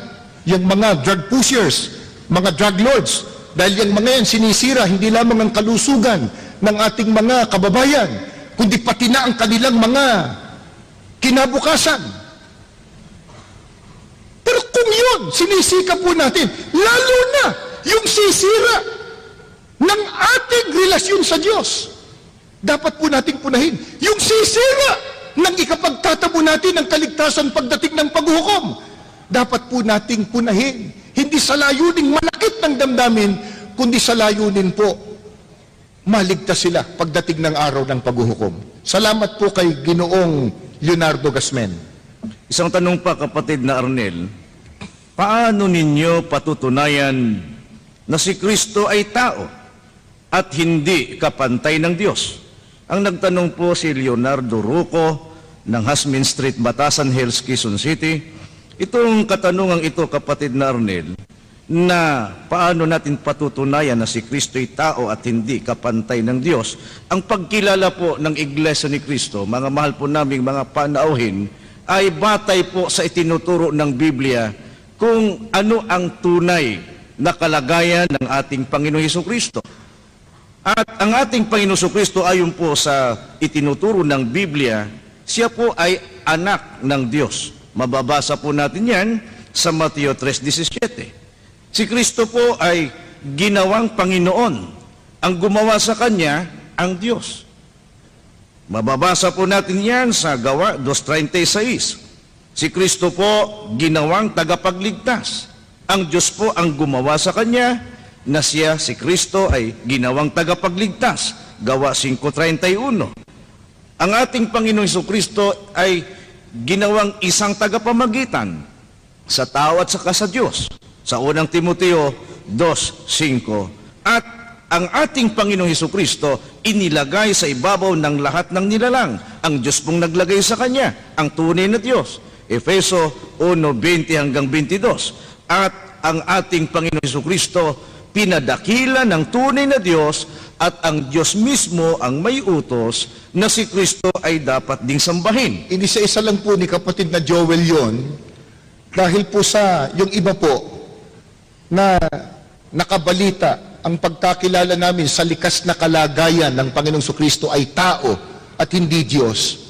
yung mga drug pushers, mga drug lords. Dahil yung mga yan sinisira hindi lamang ang kalusugan ng ating mga kababayan, kundi pati na ang kanilang mga kinabukasan. Pero kung yun, sinisika po natin, lalo na yung sisira ng ating relasyon sa Diyos, dapat po nating punahin. Yung sisira ng ikapagtatamo natin ng kaligtasan pagdating ng paghuhukom, dapat po nating punahin. Hindi sa layuning malakit ng damdamin, kundi sa layunin po, maligtas sila pagdating ng araw ng paghuhukom. Salamat po kay Ginoong Leonardo Gasmen. Isang tanong pa, kapatid na Arnel, paano ninyo patutunayan na si Kristo ay tao at hindi kapantay ng Diyos? Ang nagtanong po si Leonardo Ruco ng Hasmin Street, Batasan Hills, Quezon City. Itong katanungang ito, kapatid na Arnel, na paano natin patutunayan na si Kristo ay tao at hindi kapantay ng Diyos. Ang pagkilala po ng Iglesia ni Kristo, mga mahal po naming mga panauhin, ay batay po sa itinuturo ng Biblia kung ano ang tunay na kalagayan ng ating Panginoong Hesukristo. At ang ating Panginoon Kristo ayon po sa itinuturo ng Biblia, siya po ay anak ng Diyos. Mababasa po natin yan sa Mateo 3:17. Si Kristo po ay ginawang Panginoon. Ang gumawa sa Kanya, ang Diyos. Mababasa po natin yan sa Gawa 2:36. Si Kristo po ginawang tagapagligtas. Ang Diyos po ang gumawa sa Kanya, na siya, si Kristo, ay ginawang tagapagligtas. Gawa 5:31. Ang ating Panginoong Jesucristo ay ginawang isang tagapamagitan sa tao at saka sa Diyos. Sa unang Timoteo 2:5. At ang ating Panginoong Jesucristo inilagay sa ibabaw ng lahat ng nilalang. Ang Diyos pong naglagay sa Kanya, ang tunay na Diyos. Efeso 1:20-22. At ang ating Panginoong Jesucristo pinadakila ng tunay na Diyos, at ang Diyos mismo ang may utos na si Kristo ay dapat ding sambahin. Inisa-isa lang po ni kapatid na Joel yon, dahil po sa yung iba po na nakabalita ang pagkakilala namin sa likas na kalagayan ng Panginoong Kristo ay tao at hindi Diyos.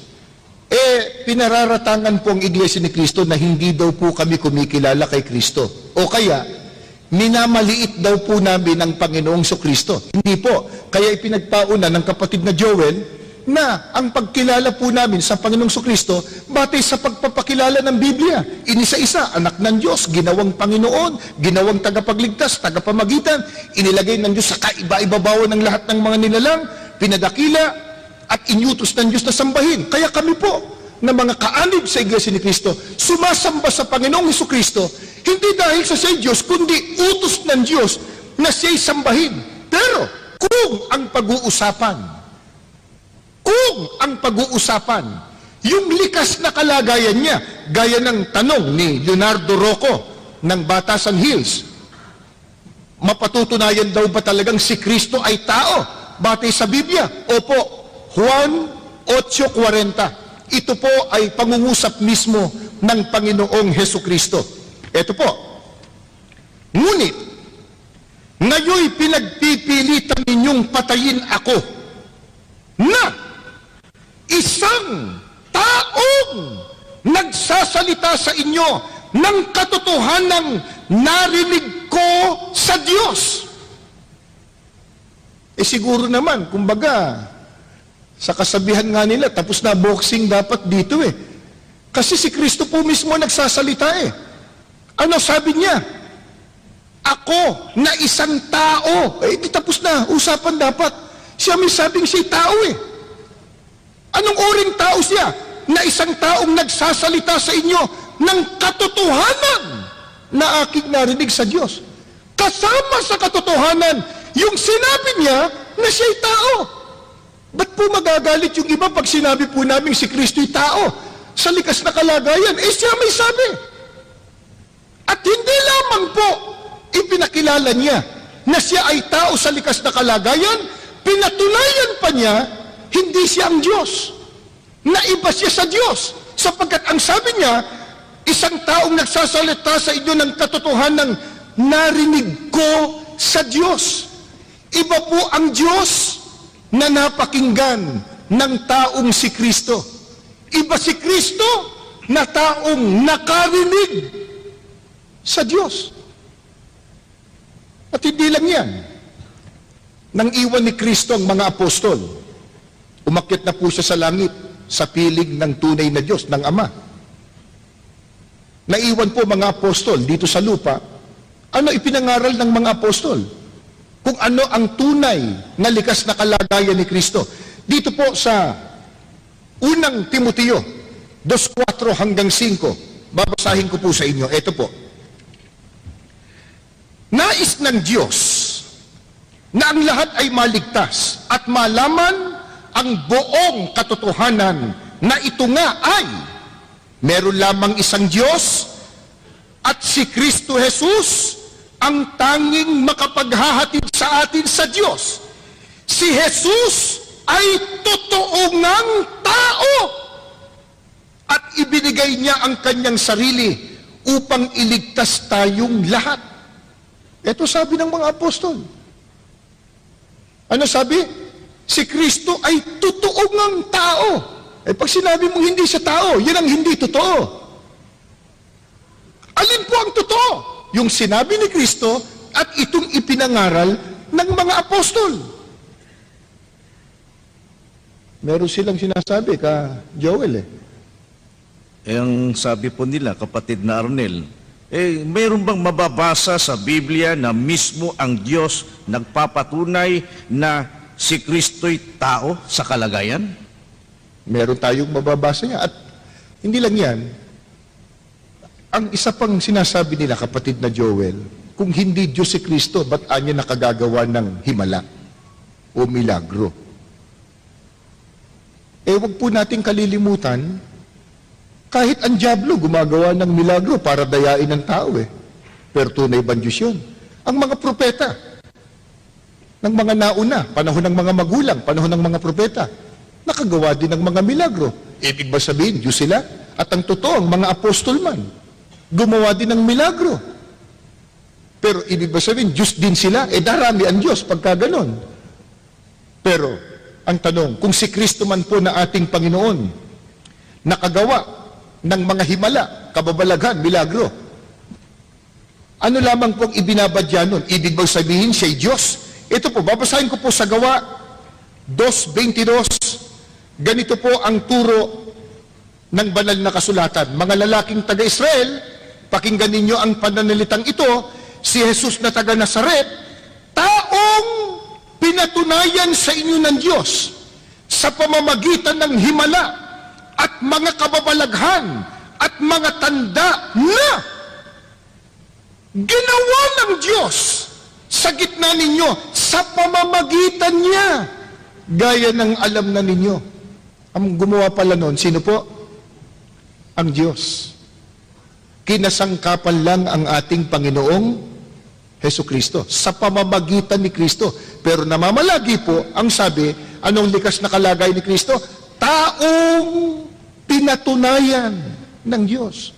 Pinararatangan po ang Iglesia ni Kristo na hindi daw po kami kumikilala kay Kristo. O kaya, minamaliit daw po namin ang Panginoong Kristo. Hindi po. Kaya ipinagpauna ng kapatid na Joel na ang pagkilala po namin sa Panginoong Kristo batay sa pagpapakilala ng Biblia. Inisa-isa, anak ng Diyos, ginawang Panginoon, ginawang tagapagligtas, tagapamagitan, inilagay ng Diyos sa kaiba-ibabawan ng lahat ng mga nilalang, pinadakila at inyutos ng Diyos na sambahin. Kaya kami po, na mga kaanib sa Iglesia ni Kristo, sumasamba sa Panginoong Kristo, hindi dahil sa siya'y Diyos, kundi utos ng Diyos na siya'y sambahin. Pero, kung ang pag-uusapan, yung likas na kalagayan niya, gaya ng tanong ni Leonardo Rocco ng Batasan Hills, mapatutunayan daw ba talagang si Kristo ay tao? Batay sa Biblia? Opo, Juan 8:40. Ito po ay pangungusap mismo ng Panginoong Hesukristo. Ito po. Ngunit, ngayoy pinagpipilitan ninyong patayin ako na isang taong nagsasalita sa inyo ng katotohanang narinig ko sa Diyos. Siguro naman, kumbaga, sa kasabihan nga nila, tapos na boxing dapat dito Kasi si Kristo po mismo nagsasalita Ano sabi niya? Ako na isang tao. Di tapos na, usapan dapat. Siya may sabing siya'y tao Anong oring tao siya? Na isang taong nagsasalita sa inyo ng katotohanan na aking narinig sa Diyos. Kasama sa katotohanan, yung sinabi niya na siya'y tao. Ba't po magagalit yung iba pag sinabi po namin si Kristo'y tao? Sa likas na kalagayan, siya may sabi. At hindi lamang po ipinakilala niya na siya ay tao sa likas na kalagayan, pinatunayan pa niya, hindi siya ang Diyos. Naiba siya sa Diyos. Sapagkat ang sabi niya, isang taong nagsasalita sa inyo ng katotohanan narinig ko sa Diyos. Iba po ang Diyos na napakinggan ng taong si Kristo. Iba si Kristo na taong nakarinig sa Diyos. At hindi lang yan. Nang iwan ni Kristo ang mga apostol, umakyat na po siya sa langit, sa piling ng tunay na Diyos, ng Ama. Naiwan po mga apostol dito sa lupa. Ano ipinangaral ng mga apostol? Kung ano ang tunay na likas na kalagayan ni Kristo. Dito po sa unang Timoteo 2:4-5, babasahin ko po sa inyo. Ito po. Nais ng Diyos na ang lahat ay maligtas at malaman ang buong katotohanan na ito nga ay meron lamang isang Diyos at si Kristo Jesus ang tanging makapaghahatid sa atin sa Diyos. Si Jesus ay totoo ngang tao at ibinigay niya ang kanyang sarili upang iligtas tayong lahat. Ito sabi ng mga apostol. Ano sabi? Si Kristo ay totoong ang tao. Eh pag sinabi mong hindi siya tao, yan ang hindi totoo. Alin po ang totoo? Yung sinabi ni Kristo at itong ipinangaral ng mga apostol. Meron silang sinasabi ka, Joel eh. Ang sabi po nila, kapatid na Arnel, mayroon bang mababasa sa Biblia na mismo ang Diyos nagpapatunay na si Kristo'y tao sa kalagayan? Meron tayong mababasa niya. At hindi lang yan, ang isa pang sinasabi nila, kapatid na Joel, kung hindi Diyos si Kristo, ba't anya nakagagawa ng himala o milagro? Huwag po nating kalilimutan, kahit ang dyablo gumagawa ng milagro para dayain ng tao eh. Pero tunay bang Diyos yun? Ang mga propeta, ng mga nauna, panahon ng mga magulang, panahon ng mga propeta, nakagawa din ng mga milagro. Ibig ba sabihin, Diyos sila? At ang totoo, ang mga apostol man, gumawa din ng milagro. Pero ibig ba sabihin, Diyos din sila? Darami ang Diyos pagka ganon. Pero, ang tanong, kung si Kristo man po na ating Panginoon, nakagawa ng mga himala, kababalaghan, milagro, ano lamang pong ibinabadya nun? Ibig bang sabihin siya'y Diyos? Ito po, babasahin ko po sa Gawa 2:22. Ganito po ang turo ng banal na kasulatan. Mga lalaking taga-Israel, pakinggan ninyo ang pananalitang ito, si Jesus na taga Nazaret, taong pinatunayan sa inyo ng Diyos sa pamamagitan ng himala at mga kababalaghan at mga tanda na ginawa ng Diyos sa gitna ninyo sa pamamagitan niya, gaya ng alam na ninyo. Ang gumawa pala nun, sino po? Ang Diyos. Kinasangkapan lang ang ating Panginoong Hesus Kristo sa pamamagitan ni Kristo. Pero namamalagi po, ang sabi, anong likas na kalagay ni Kristo? Taong pinatunayan ng Diyos.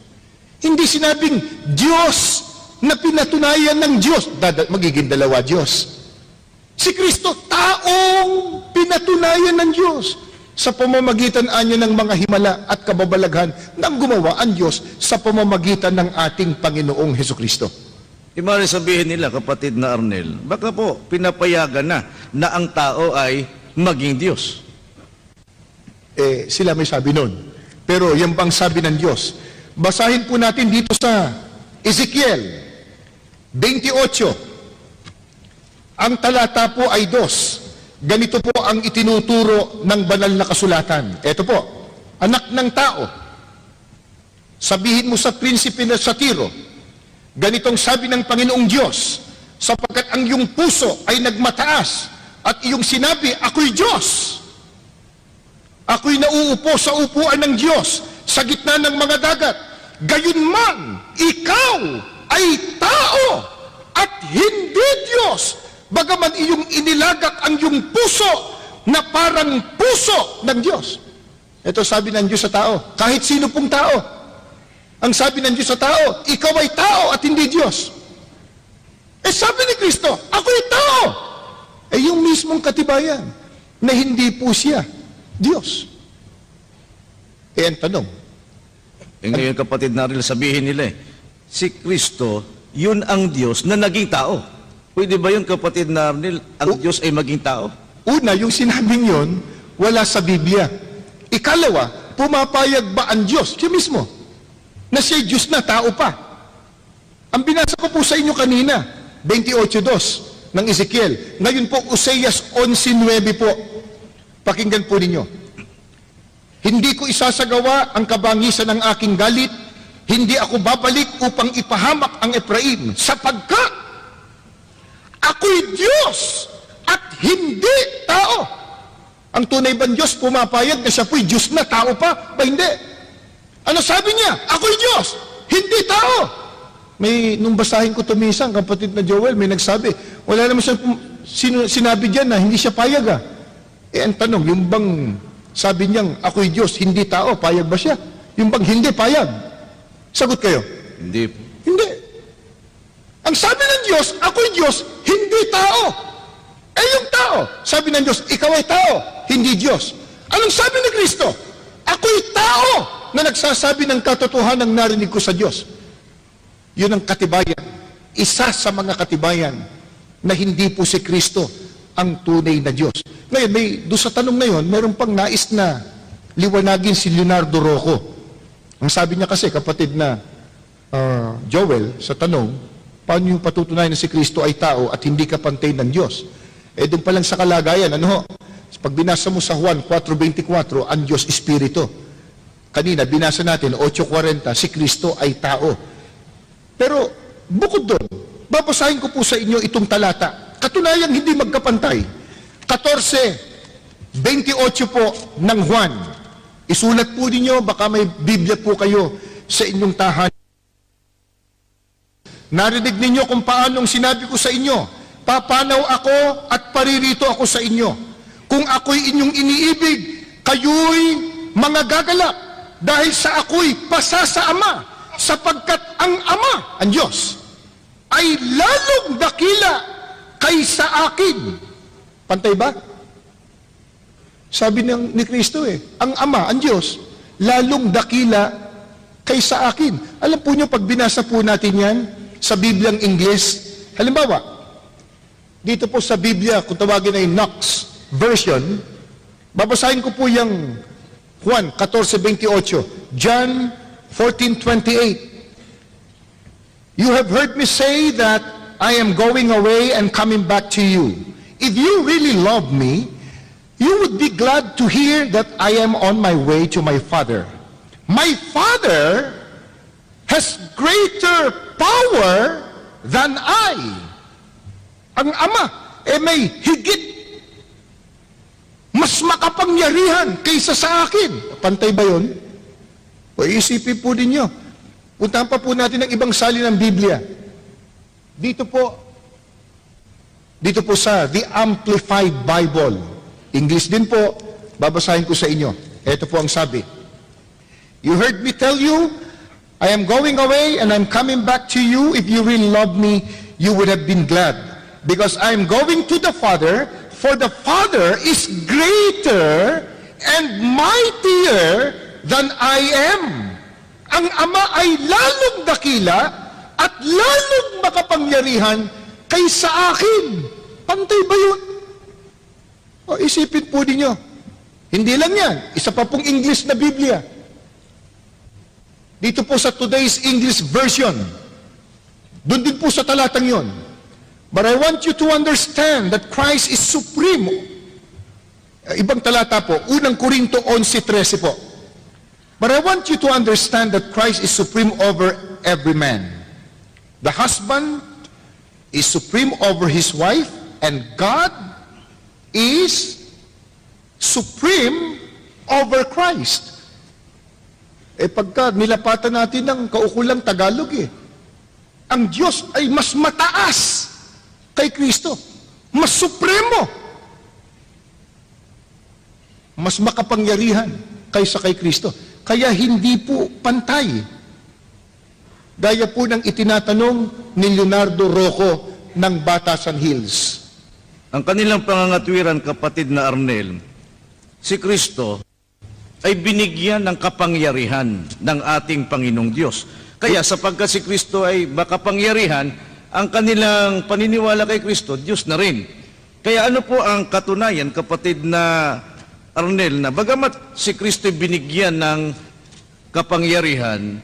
Hindi sinabing Diyos na pinatunayan ng Diyos. Magiging dalawa Diyos. Si Kristo, taong pinatunayan ng Diyos sa pamamagitan anyo ng mga himala at kababalaghan ng gumawa ang Diyos sa pamamagitan ng ating Panginoong Hesus Kristo. Imari sabihin nila, kapatid na Arnel, baka po pinapayagan na ang tao ay maging Diyos. Sila may sabi nun. Pero yan bang sabi ng Diyos? Basahin po natin dito sa Ezekiel 28. Ang talata po ay 2. Ganito po ang itinuturo ng banal na kasulatan. Ito po, anak ng tao, sabihin mo sa prinsipe na sa Tiro, ganitong sabi ng Panginoong Diyos, sapagkat ang iyong puso ay nagmataas at iyong sinabi, ako'y Diyos. Ako'y nauupo sa upuan ng Diyos sa gitna ng mga dagat. Gayunman, ikaw ay tao at hindi Diyos, bagaman iyong inilagak ang iyong puso na parang puso ng Diyos. Ito sabi ng Diyos sa tao, kahit sino pong tao. Ang sabi ng Diyos sa tao, ikaw ay tao at hindi Diyos. Sabi ni Kristo, ako'y tao. Yung mismong katibayan na hindi po siya Diyos. Ang tanong. Ngayon, kapatid na Arnel, sabihin nila, si Kristo, yun ang Diyos na naging tao. Pwede ba yun, kapatid na Arnel, ang Diyos ay maging tao? Una, yung sinabing yun, wala sa Biblia. Ikalawa, pumapayag ba ang Diyos, siya mismo, na siya Diyos na, tao pa? Ang binasa ko po sa inyo kanina, 28:2 ng Ezekiel. Ngayon po, Oseas 11:9 po. Pakinggan po ninyo. Hindi ko isasagawa ang kabangisan ng aking galit, hindi ako babalik upang ipahamak ang Ephraim, sapagkat ako'y Diyos at hindi tao. Ang tunay bang Diyos pumapayag na siya po'y Diyos na, tao pa? Ba hindi? Ano sabi niya? Ako'y Diyos, hindi tao. Nung basahin ko tumisang, kapatid na Joel, may nagsabi, wala naman siya sinabi dyan na hindi siya payag ah. Ang tanong, yung bang sabi niyang ako'y Diyos, hindi tao, payag ba siya? Yung bang hindi payag? Sagot kayo. Hindi. Hindi. Ang sabi ng Diyos, ako'y Diyos, hindi tao. kayong tao. Sabi ng Diyos, ikaw ay tao, hindi Diyos. Anong sabi ni Kristo? Ako'y tao na nagsasabi ng katotohanan ng narinig ko sa Diyos. Yun ang katibayan. Isa sa mga katibayan na hindi po si Kristo ang tunay na Diyos. Ngayon, doon sa tanong na yun, meron pang nais na liwanagin si Leonardo Rocco. Ang sabi niya kasi, kapatid na Joel, sa tanong, paano yung patutunayan na si Kristo ay tao at hindi kapantay ng Diyos? Doon pa lang sa kalagayan, pag binasa mo sa Juan 4:24, ang Diyos Espiritu. Kanina, binasa natin, 8:40, si Kristo ay tao. Pero, bukod doon, babasahin ko po sa inyo itong talata. Katunayang hindi magkapantay. 14:28 po ng Juan. Isulat po ninyo, baka may Biblia po kayo sa inyong tahanan. Narinig ninyo kung paanong sinabi ko sa inyo, papanaw ako at paririto ako sa inyo. Kung ako'y inyong iniibig, kayo'y mga gagalak dahil sa ako'y pasa sa Ama, sapagkat ang Ama, ang Diyos, ay lalong dakila kaysa akin. Pantay ba? Sabi ni Kristo ang Ama, ang Diyos, lalong dakila kaysa akin. Alam po nyo, pag binasa po natin yan sa Bibliang Ingles, halimbawa, dito po sa Biblia, kung tawagin ay Knox version, babasahin ko po yung Juan 14:28, John 14:28. You have heard me say that I am going away and coming back to you. If you really love me, you would be glad to hear that I am on my way to my Father. My Father has greater power than I. Ang Ama, may higit, mas makapangyarihan kaysa sa akin. Pantay ba yun? O isipin po ninyo. Puntahan pa po natin ang ibang salin ng Biblia. Dito po sa The Amplified Bible. English din po, babasahin ko sa inyo. Ito po ang sabi. You heard me tell you, I am going away and I'm coming back to you. If you really love me, you would have been glad. Because I am going to the Father, for the Father is greater and mightier than I am. Ang Ama ay lalong dakila at lalong makapangyarihan kaysa akin. Pantay ba yun? O isipin po ninyo. Hindi lang yan. Isa pa pong English na Biblia. Dito po sa Today's English Version. Doon din po sa talatang yon. But I want you to understand that Christ is supreme. Ibang talata po, unang Korinto 11:13 po. But I want you to understand that Christ is supreme over every man. The husband is supreme over his wife, and God is supreme over Christ. Pagka nilapatan natin ng kaukulang Tagalog ang Diyos ay mas mataas kay Kristo. Mas supremo. Mas makapangyarihan kaysa kay Kristo. Kaya hindi po pantay. Gaya po ng itinatanong ni Leonardo Rocco ng Batasan Hills. Ang kanilang pangangatwiran, kapatid na Arnel, si Kristo ay binigyan ng kapangyarihan ng ating Panginoong Diyos. Kaya sapagkat si Kristo ay makapangyarihan, ang kanilang paniniwala kay Kristo, Diyos na rin. Kaya ano po ang katunayan, kapatid na Arnel, na bagamat si Kristo binigyan ng kapangyarihan,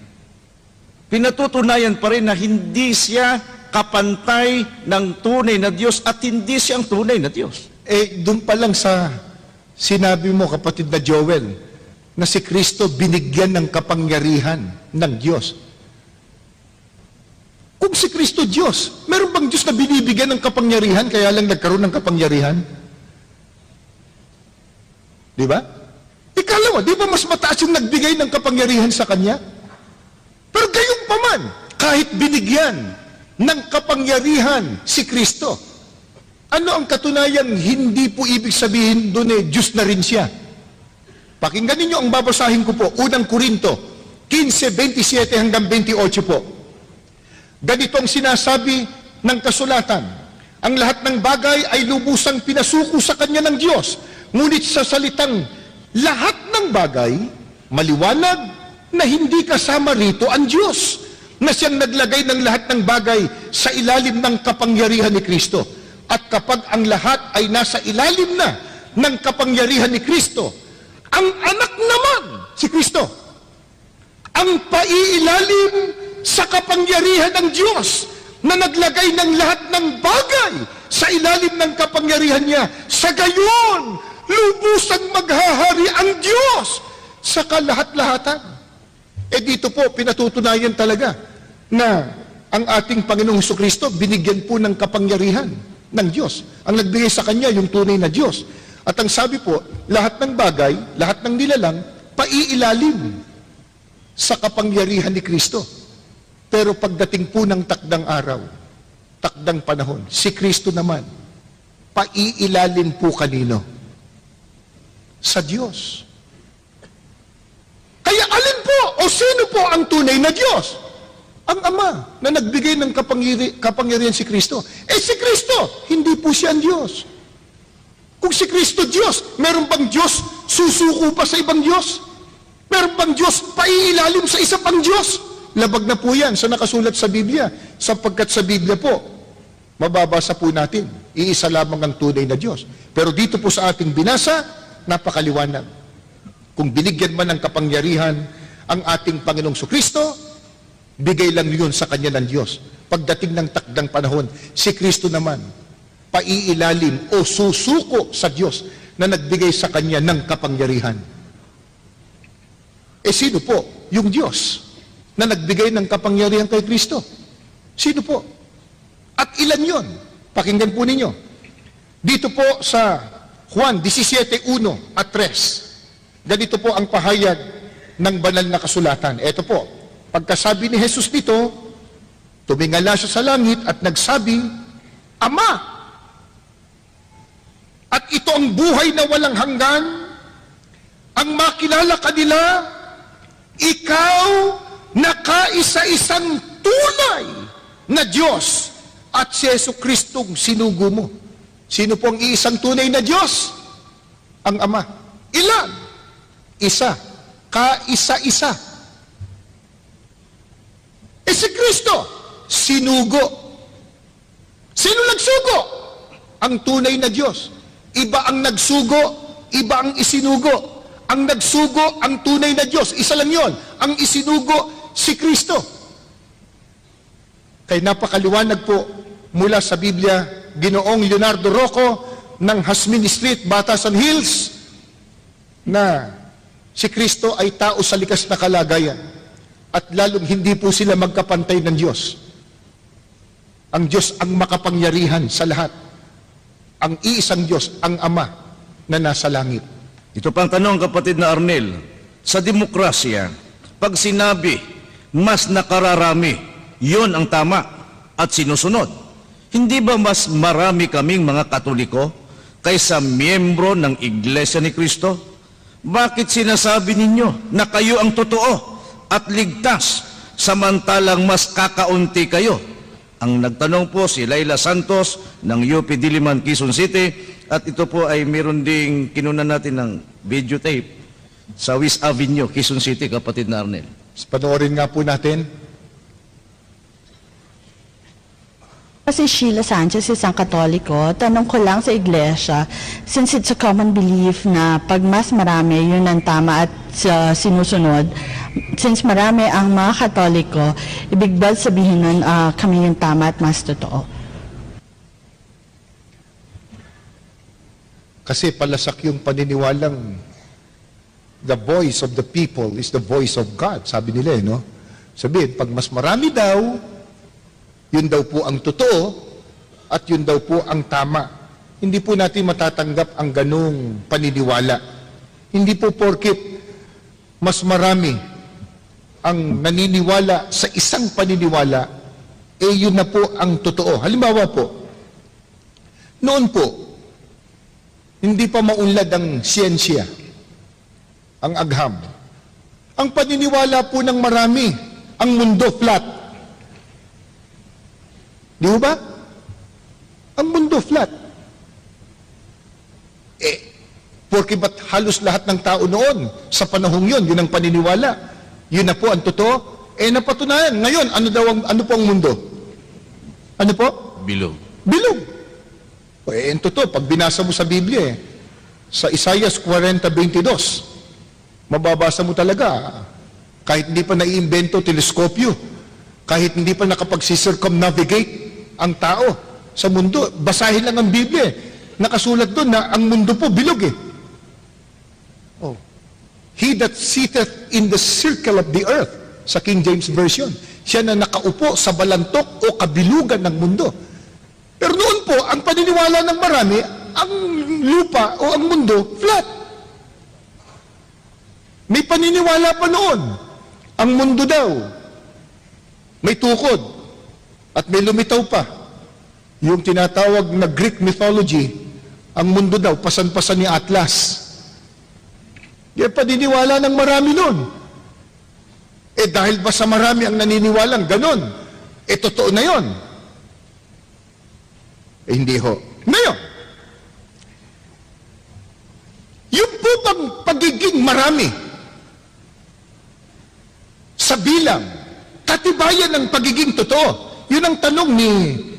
pinatutunayan pa rin na hindi siya kapantay ng tunay na Diyos at hindi siyang tunay na Diyos. Doon pa lang sa sinabi mo, kapatid na Joel, na si Kristo binigyan ng kapangyarihan ng Diyos. Kung si Kristo Diyos, meron bang Diyos na binibigyan ng kapangyarihan kaya lang nagkaroon ng kapangyarihan? Di ba? Ikala mo, di ba mas mataas yung nagbigay ng kapangyarihan sa Kanya? Pero gayon pa man, kahit binigyan ng kapangyarihan si Kristo, ano ang katunayan? Hindi po ibig sabihin doon Diyos na rin siya. Pakinggan ninyo ang babasahin ko po, unang Korinto 15:27 hanggang 28 po. Ganito ang sinasabi ng kasulatan. Ang lahat ng bagay ay lubusang pinasuko sa kanya ng Diyos. Ngunit sa salitang lahat ng bagay, maliwanag na hindi kasama rito ang Diyos, na siyang naglagay ng lahat ng bagay sa ilalim ng kapangyarihan ni Kristo. At kapag ang lahat ay nasa ilalim na ng kapangyarihan ni Kristo, ang anak naman, si Kristo, ang paiilalim sa kapangyarihan ng Diyos na naglagay ng lahat ng bagay sa ilalim ng kapangyarihan niya. Sa gayon, lubusang maghahari ang Diyos sa kalahat-lahatan. Dito po, pinatutunayan talaga na ang ating Panginoong Jesucristo binigyan po ng kapangyarihan ng Diyos. Ang nagbigay sa Kanya, yung tunay na Diyos. At ang sabi po, lahat ng bagay, lahat ng nilalang, paiilalim sa kapangyarihan ni Kristo. Pero pagdating po ng takdang araw, takdang panahon, si Kristo naman, paiilalim po kanino? Sa Diyos. Kaya alin po o sino po ang tunay na Diyos? Ang Ama na nagbigay ng kapangyarihan si Kristo. Si Kristo, hindi po siya ang Diyos. Kung si Kristo Diyos, meron bang Diyos susuko pa sa ibang Diyos? Meron bang Diyos paiilalim sa isa pang Diyos? Labag na po yan sa nakasulat sa Biblia. Sapagkat sa Biblia po, mababasa po natin, iisa lamang ang tunay na Diyos. Pero dito po sa ating binasa, napakaliwanag. Kung binigyan man ng kapangyarihan ang ating Panginoong Kristo, bigay lang yun sa Kanya ng Diyos. Pagdating ng takdang panahon, si Kristo naman, paiilalim o susuko sa Diyos na nagbigay sa Kanya ng kapangyarihan. Sino po? Yung Diyos na nagbigay ng kapangyarihan kay Kristo. Sino po? At ilan yon? Pakinggan po ninyo. Dito po sa Juan 17:1 at 3. Ganito po ang pahayag ng banal na kasulatan. Ito po, pagkasabi ni Jesus dito, tumingala siya sa langit at nagsabi, Ama! At ito ang buhay na walang hanggan, ang makilala kanila, ikaw na kaisa-isang tunay na Diyos at si Jesucristong sinugo mo. Sino po ang iisang tunay na Diyos? Ang Ama. Ilan? Isa. Kaisa-isa. Si Kristo, sinugo. Sino nagsugo? Ang tunay na Diyos. Iba ang nagsugo, iba ang isinugo. Ang nagsugo, ang tunay na Diyos. Isa lang yon. Ang isinugo, si Kristo. Kaya napakaliwanag po mula sa Biblia, Ginoong Leonardo Rocco ng Hasmin Street, Batasan Hills, na si Kristo ay tao sa likas na kalagayan at lalong hindi po sila magkapantay ng Diyos. Ang Diyos ang makapangyarihan sa lahat. Ang iisang Diyos, ang Ama na nasa langit. Ito pang tanong, kapatid na Arnel, sa demokrasya, pag sinabi, mas nakararami, yon ang tama at sinusunod. Hindi ba mas marami kaming mga Katoliko kaysa miyembro ng Iglesia ni Kristo? Bakit sinasabi ninyo na kayo ang totoo at ligtas, samantalang mas kakaunti kayo? Ang nagtanong po si Laila Santos ng UP Diliman, Quezon City, at ito po ay meron ding kinunan natin ng videotape sa West Avenue, Quezon City, kapatid na Arnel. Panoorin nga po natin. Si Sheila Sanchez, isang Katoliko, tanong ko lang sa iglesia, since it's a common belief na pag mas marami, yun ang tama at sinusunod, since marami ang mga Katoliko, ibig ba sabihin nun kami yung tama at mas totoo? Kasi palasak yung paniniwalang the voice of the people is the voice of God. Sabi nila, no? Sabihin, pag mas marami daw, yun daw po ang totoo at yun daw po ang tama. Hindi po natin matatanggap ang ganung paniniwala. Hindi po porket mas marami ang naniniwala sa isang paniniwala, yun na po ang totoo. Halimbawa po, noon po, hindi pa maunlad ang siyensya, ang agham. Ang paniniwala po ng marami, ang mundo flat. Di ba? Ang mundo flat. Porque ba't halos lahat ng tao noon, sa panahong yun ang paniniwala. Yun na po ang totoo. Napatunayan. Ngayon, ano po ang mundo? Ano po? Bilog. Bilog. Ang totoo, pag binasa mo sa Biblia, sa Isaiah 40:22, mababasa mo talaga, kahit hindi pa naiimbento teleskopyo, kahit hindi pa nakapag-circumnavigate ang tao sa mundo, basahin lang ang Biblia. Nakasulat doon na ang mundo po bilog . He that sitteth in the circle of the earth, sa King James Version, siya na nakaupo sa balantok o kabilugan ng mundo. Pero noon po, ang paniniwala ng marami, ang lupa o ang mundo, flat. May paniniwala pa noon, ang mundo daw, may tukod, at may lumitaw pa. Yung tinatawag na Greek mythology, ang mundo daw, pasan-pasan ni Atlas. Yan paniniwala ng marami noon. Dahil ba sa marami ang naniniwalang ganon, totoo na yon? Hindi ho. Ngayon, yung po bang pagiging marami sa bilang, katibayan ng pagiging totoo? Yun ang tanong ni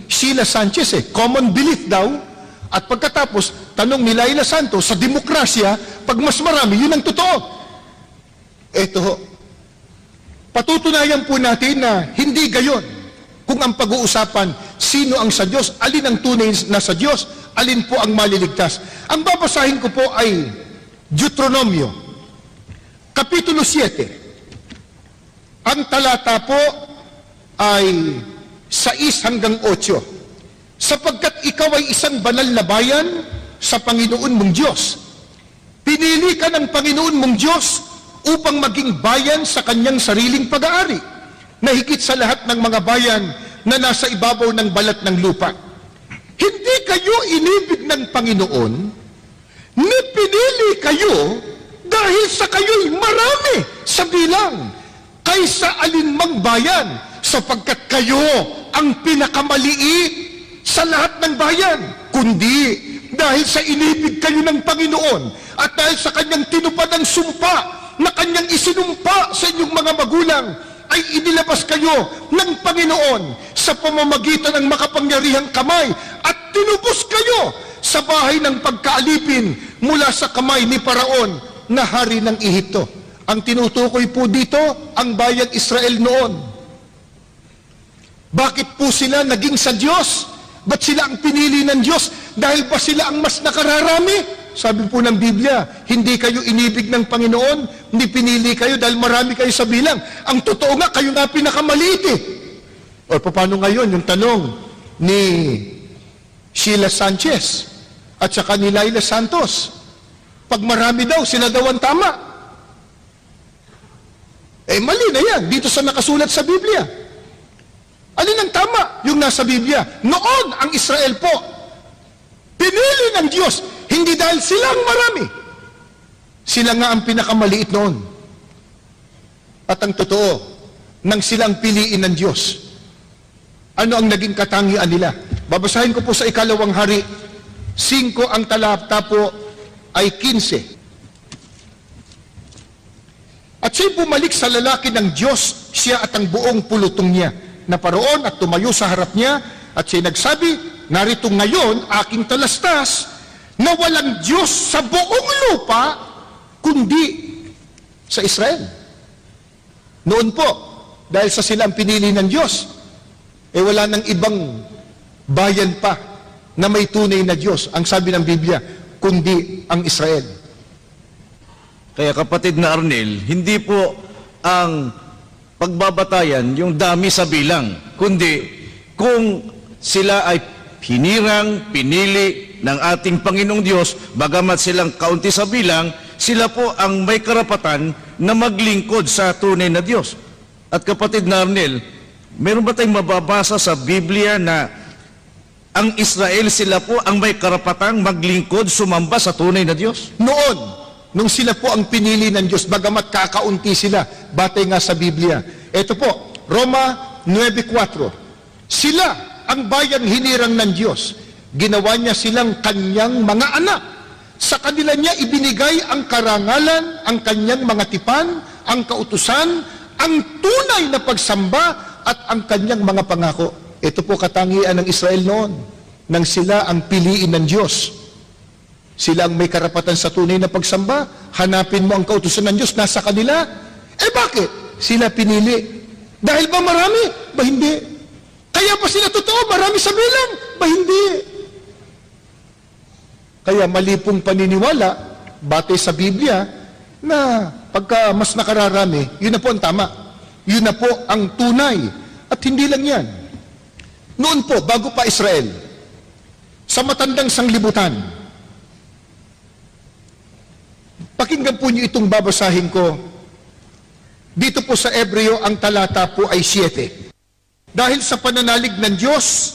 Sheila Sanchez . Common belief daw. At pagkatapos, tanong ni Laila Santos, sa demokrasya, pag mas marami, yun ang totoo. Ito ho. Patutunayan po natin na hindi gayon. Kung ang pag-uusapan, sino ang sa Diyos, alin ang tunay na sa Diyos, alin po ang maliligtas. Ang babasahin ko po ay Deuteronomio, Kapitulo 7. Ang talata po ay 6-8. Sapagkat ikaw ay isang banal na bayan sa Panginoon mong Diyos. Pinili ka ng Panginoon mong Diyos upang maging bayan sa kanyang sariling pag-aari, na higit sa lahat ng mga bayan na nasa ibabaw ng balat ng lupa. Hindi kayo inibig ng Panginoon, ni pinili kayo dahil sa kayo'y marami sa bilang kaysa alinmang bayan, sapagkat kayo ang pinakamaliit sa lahat ng bayan, kundi dahil sa inibig kayo ng Panginoon at dahil sa kanyang tinupad ang sumpa na kanyang isinumpa sa inyong mga magulang, ay inilabas kayo ng Panginoon sa pamamagitan ng makapangyarihang kamay at tinubos kayo sa bahay ng pagkaalipin mula sa kamay ni Paraon na hari ng Ehipto. Ang tinutukoy po dito, ang bayang Israel noon. Bakit po sila naging sa Diyos? Ba't sila ang pinili ng Diyos? Dahil ba sila ang mas nakararami? Sabi po ng Biblia, hindi kayo inibig ng Panginoon, hindi pinili kayo dahil marami kayo sa bilang. Ang totoo nga, kayo nga pinakamaliit . O paano ngayon yung tanong ni Sheila Sanchez at saka ni Laila Santos? Pag marami daw, sila daw ang tama. Mali na yan, dito sa nakasulat sa Biblia. Alin ang tama? Yung nasa Biblia. Noon, ang Israel po, pinili ng Diyos, hindi dahil silang marami. Sila nga ang pinakamaliit noon. At ang totoo, nang silang piliin ng Diyos, ano ang naging katangian nila? Babasahin ko po sa 2 Hari, 5 ang talata po ay 15. At siya'y bumalik sa lalaki ng Diyos, siya at ang buong pulutong niya, na Paraon at tumayo sa harap niya at siya nagsabi, narito ngayon aking talastas na walang Diyos sa buong lupa kundi sa Israel. Noon po, dahil sa silang pinili ng Diyos, wala nang ibang bayan pa na may tunay na Diyos, ang sabi ng Biblia, kundi ang Israel. Kaya kapatid na Arnel, hindi po ang pagbabatayan yung dami sa bilang, kundi kung sila ay pinili ng ating Panginoong Diyos, bagamat silang kaunti sa bilang, sila po ang may karapatan na maglingkod sa tunay na Diyos. At kapatid na Arnel, meron ba tayong mababasa sa Biblia na ang Israel sila po ang may karapatang maglingkod, sumamba sa tunay na Diyos? Noon, nung sila po ang pinili ng Diyos, bagamat kakaunti sila, batay nga sa Biblia. Ito po, Roma 9:4. Sila ang bayang hinirang ng Diyos. Ginawa niya silang kanyang mga anak. Sa kanila niya ibinigay ang karangalan, ang kanyang mga tipan, ang kautusan, ang tunay na pagsamba at ang kanyang mga pangako. Ito po katangian ng Israel noon, nang sila ang piliin ng Diyos. Sila ang may karapatan sa tunay na pagsamba. Hanapin mo ang kautusan ng Diyos, nasa kanila. Eh bakit? Sila pinili. Dahil ba marami? Ba hindi? Kaya ba sila totoo? Marami sa bilang? Ba hindi? Kaya mali pong paniniwala, batay sa Biblia, na pagka mas nakararami, yun na po ang tama. Yun na po ang tunay. At hindi lang yan. Noon po, bago pa Israel, sa matandang sanglibutan, pakinggan po niyo itong babasahin ko. Dito po sa Ebreo, ang talata po ay 7. Dahil sa pananalig ng Diyos,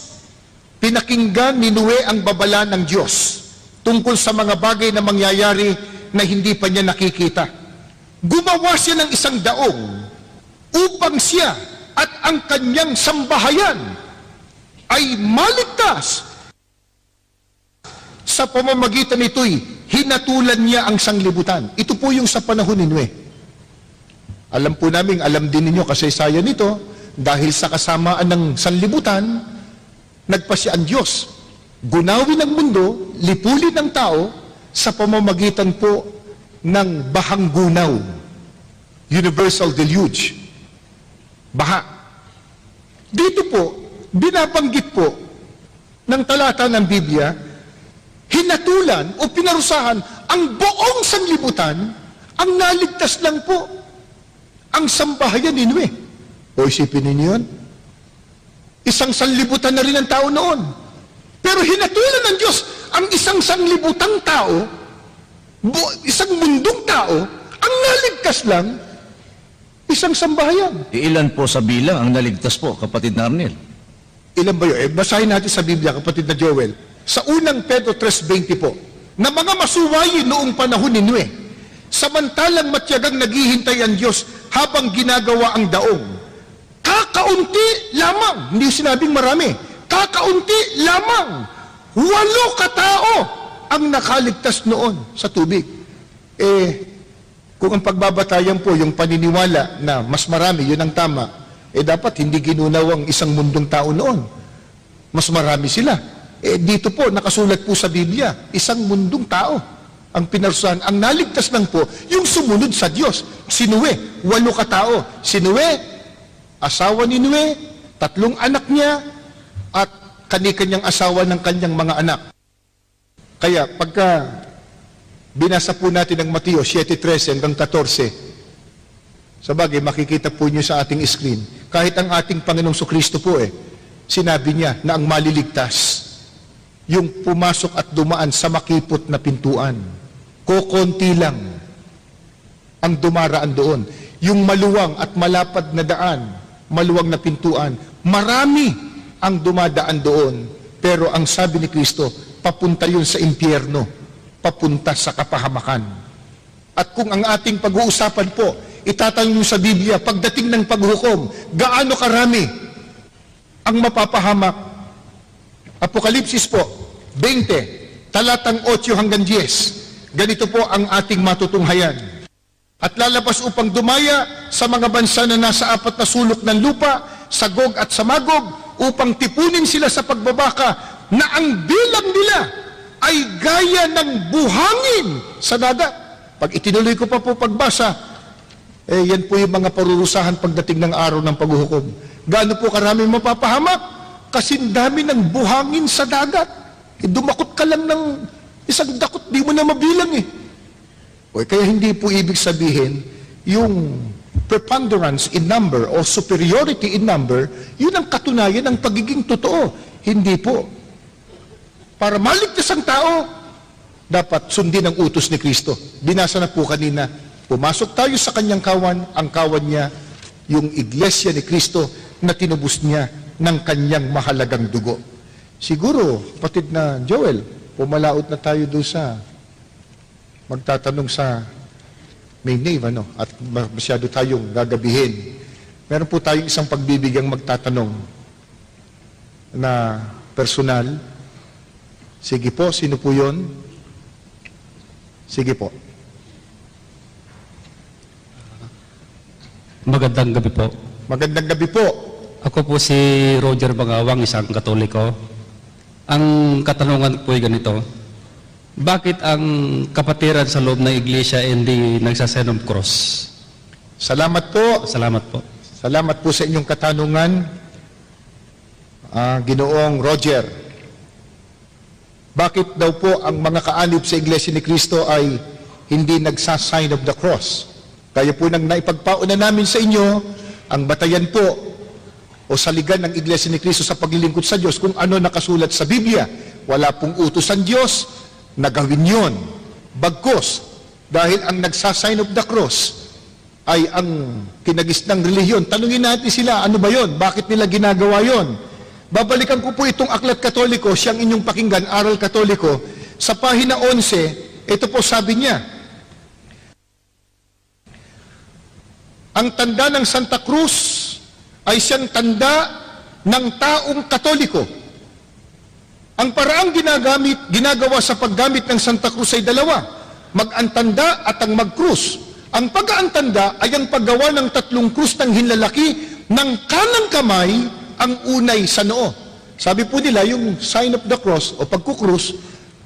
pinakinggan ni Noe ang babala ng Diyos tungkol sa mga bagay na mangyayari na hindi pa niya nakikita. Gumawa siya ng isang daong upang siya at ang kanyang sambahayan ay maligtas. Sa pamamagitan nito'y hinatulan niya ang sanglibutan. Ito po yung sa panahon ni Noe. Alam po namin, alam din ninyo kasaysayan nito, dahil sa kasamaan ng sanlibutan, nagpasya ang Diyos. Gunawin ang mundo, lipulin ang tao sa pamamagitan po ng bahang gunaw. Universal deluge. Baha. Dito po, binabanggit po ng talata ng Biblia, hinatulan o pinarusahan ang buong sanlibutan, ang naligtas lang po ang sambahayan ni Noe. O isipin ninyo yun? Isang sanlibutan na rin ang tao noon. Pero hinatulan ng Diyos ang isang sanlibutang tao, isang mundong tao, ang naligtas lang, isang sambahayan. Ilan po sa bilang ang naligtas po, kapatid na Arnel? Ilan ba yun? Basahin natin sa Biblia, kapatid na Joel. Sa unang Pedro 3:20 po, na mga masuwayi noong panahon ni Noe, samantalang matyagang naghihintay ang Diyos habang ginagawa ang daong. Kakaunti lamang, hindi sinabing marami, kakaunti lamang, 8 katao ang nakaligtas noon sa tubig. Kung ang pagbabatayan po, yung paniniwala na mas marami, yun ang tama, dapat hindi ginunaw ang isang mundong tao noon. Mas marami sila. Dito po, nakasulat po sa Biblia, isang mundong tao ang pinarusahan. Ang naligtas lang po, yung sumunod sa Diyos. Si Noe, 8 katao. Si Noe, asawa ni Noe, 3 anak niya, at kani-kanyang asawa ng kanyang mga anak. Kaya pagka binasa po natin ang Mateo 7:13 hanggang 14, sabagay makikita po niyo sa ating screen, kahit ang ating Panginoong Kristo po sinabi niya na ang maliligtas, yung pumasok at dumaan sa makipot na pintuan. Kokonti lang ang dumaraan doon. Yung maluwang at malapad na daan, maluwang na pintuan, marami ang dumadaan doon. Pero ang sabi ni Kristo, papunta yun sa impyerno, papunta sa kapahamakan. At kung ang ating pag-uusapan po, itatanong sa Biblia, pagdating ng paghukom, gaano karami ang mapapahamak? Apokalipsis po, 20, talatang 8 hanggang 10. Ganito po ang ating matutunghayan. At lalabas upang dumaya sa mga bansa na nasa 4 na sulok ng lupa, sa Gog at sa Magog, upang tipunin sila sa pagbabaka na ang bilang nila ay gaya ng buhangin sa dagat. Pag itinuloy ko pa po pagbasa, yan po yung mga parurusahan pagdating ng araw ng paghuhukom. Gaano po karami mapapahamak? Kasing dami ng buhangin sa dagat. Dumakot ka lang ng isang dakot, di mo na mabilang kaya hindi po ibig sabihin yung preponderance in number o superiority in number, yun ang katunayan ng pagiging totoo. Hindi po. Para maligtas ang tao, dapat sundin ang utos ni Kristo. Binasa na po kanina, pumasok tayo sa kanyang kawan, ang kawan niya, yung iglesia ni Kristo na tinubos niya ng kanyang mahalagang dugo. Siguro, kapatid na Joel, pumalaot na tayo doon sa magtatanong sa main name, at masyado tayong gagabihin. Meron po tayong isang pagbibigyang magtatanong na personal. Sige po, sino po yun? Sige po. Magandang gabi po. Magandang gabi po. Ako po si Roger Bangawang, isang Katoliko. Ang katanungan po ay ganito, bakit ang kapatiran sa loob ng iglesia hindi nagsasign of cross? Salamat po. Salamat po. Salamat po sa inyong katanungan, Ginoong Roger. Bakit daw po ang mga kaanib sa Iglesia ni Cristo ay hindi nagsasign of the cross? Kaya po nang naipagpauna namin sa inyo, ang batayan po o saligan ng Iglesia ni Cristo sa paglilingkod sa Diyos kung ano nakasulat sa Biblia. Wala pong utos ang Diyos na gawin yun. Bagkus, dahil ang nagsasign of the cross ay ang kinagisnang relihiyon. Tanungin natin sila, ano ba yon? Bakit nila ginagawa yon? Babalikan ko po itong Aklat Katoliko, siyang inyong pakinggan, Aral Katoliko, sa pahina 11, ito po sabi niya, ang tanda ng Santa Cruz ay siyang tanda ng taong Katoliko. Ang paraang ginagawa sa paggamit ng Santa Cruz ay dalawa, mag-antanda at ang mag-krus. Ang pag-aantanda ay ang paggawa ng 3 krus ng hinlalaki ng kanang kamay ang unay sa noo. Sabi po nila, yung sign of the cross o pagkukrus,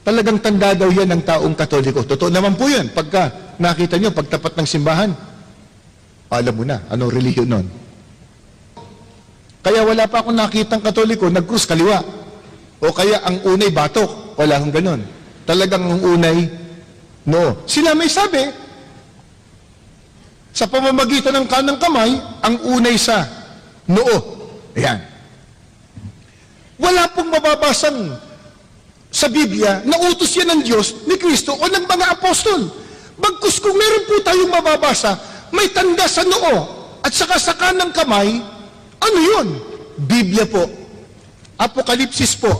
talagang tanda daw yan ng taong Katoliko. Totoo naman po yan. Pagka nakita nyo, pagtapat ng simbahan, alam mo na, anong relihiyon nun. Kaya wala pa akong nakitang Katoliko, nag-krus kaliwa. O kaya ang unay batok. Wala akong ganon. Talagang ang unay, no. Sila may sabi, sa pamamagitan ng kanang kamay, ang unay sa noo. Ayan. Wala pong mababasang sa Biblia na utos yan ng Diyos, ni Kristo o ng mga apostol. Bagkus kung meron po tayong mababasa, may tanda sa noo at saka sa kanang kamay, ano yun? Biblia po. Apokalipsis po,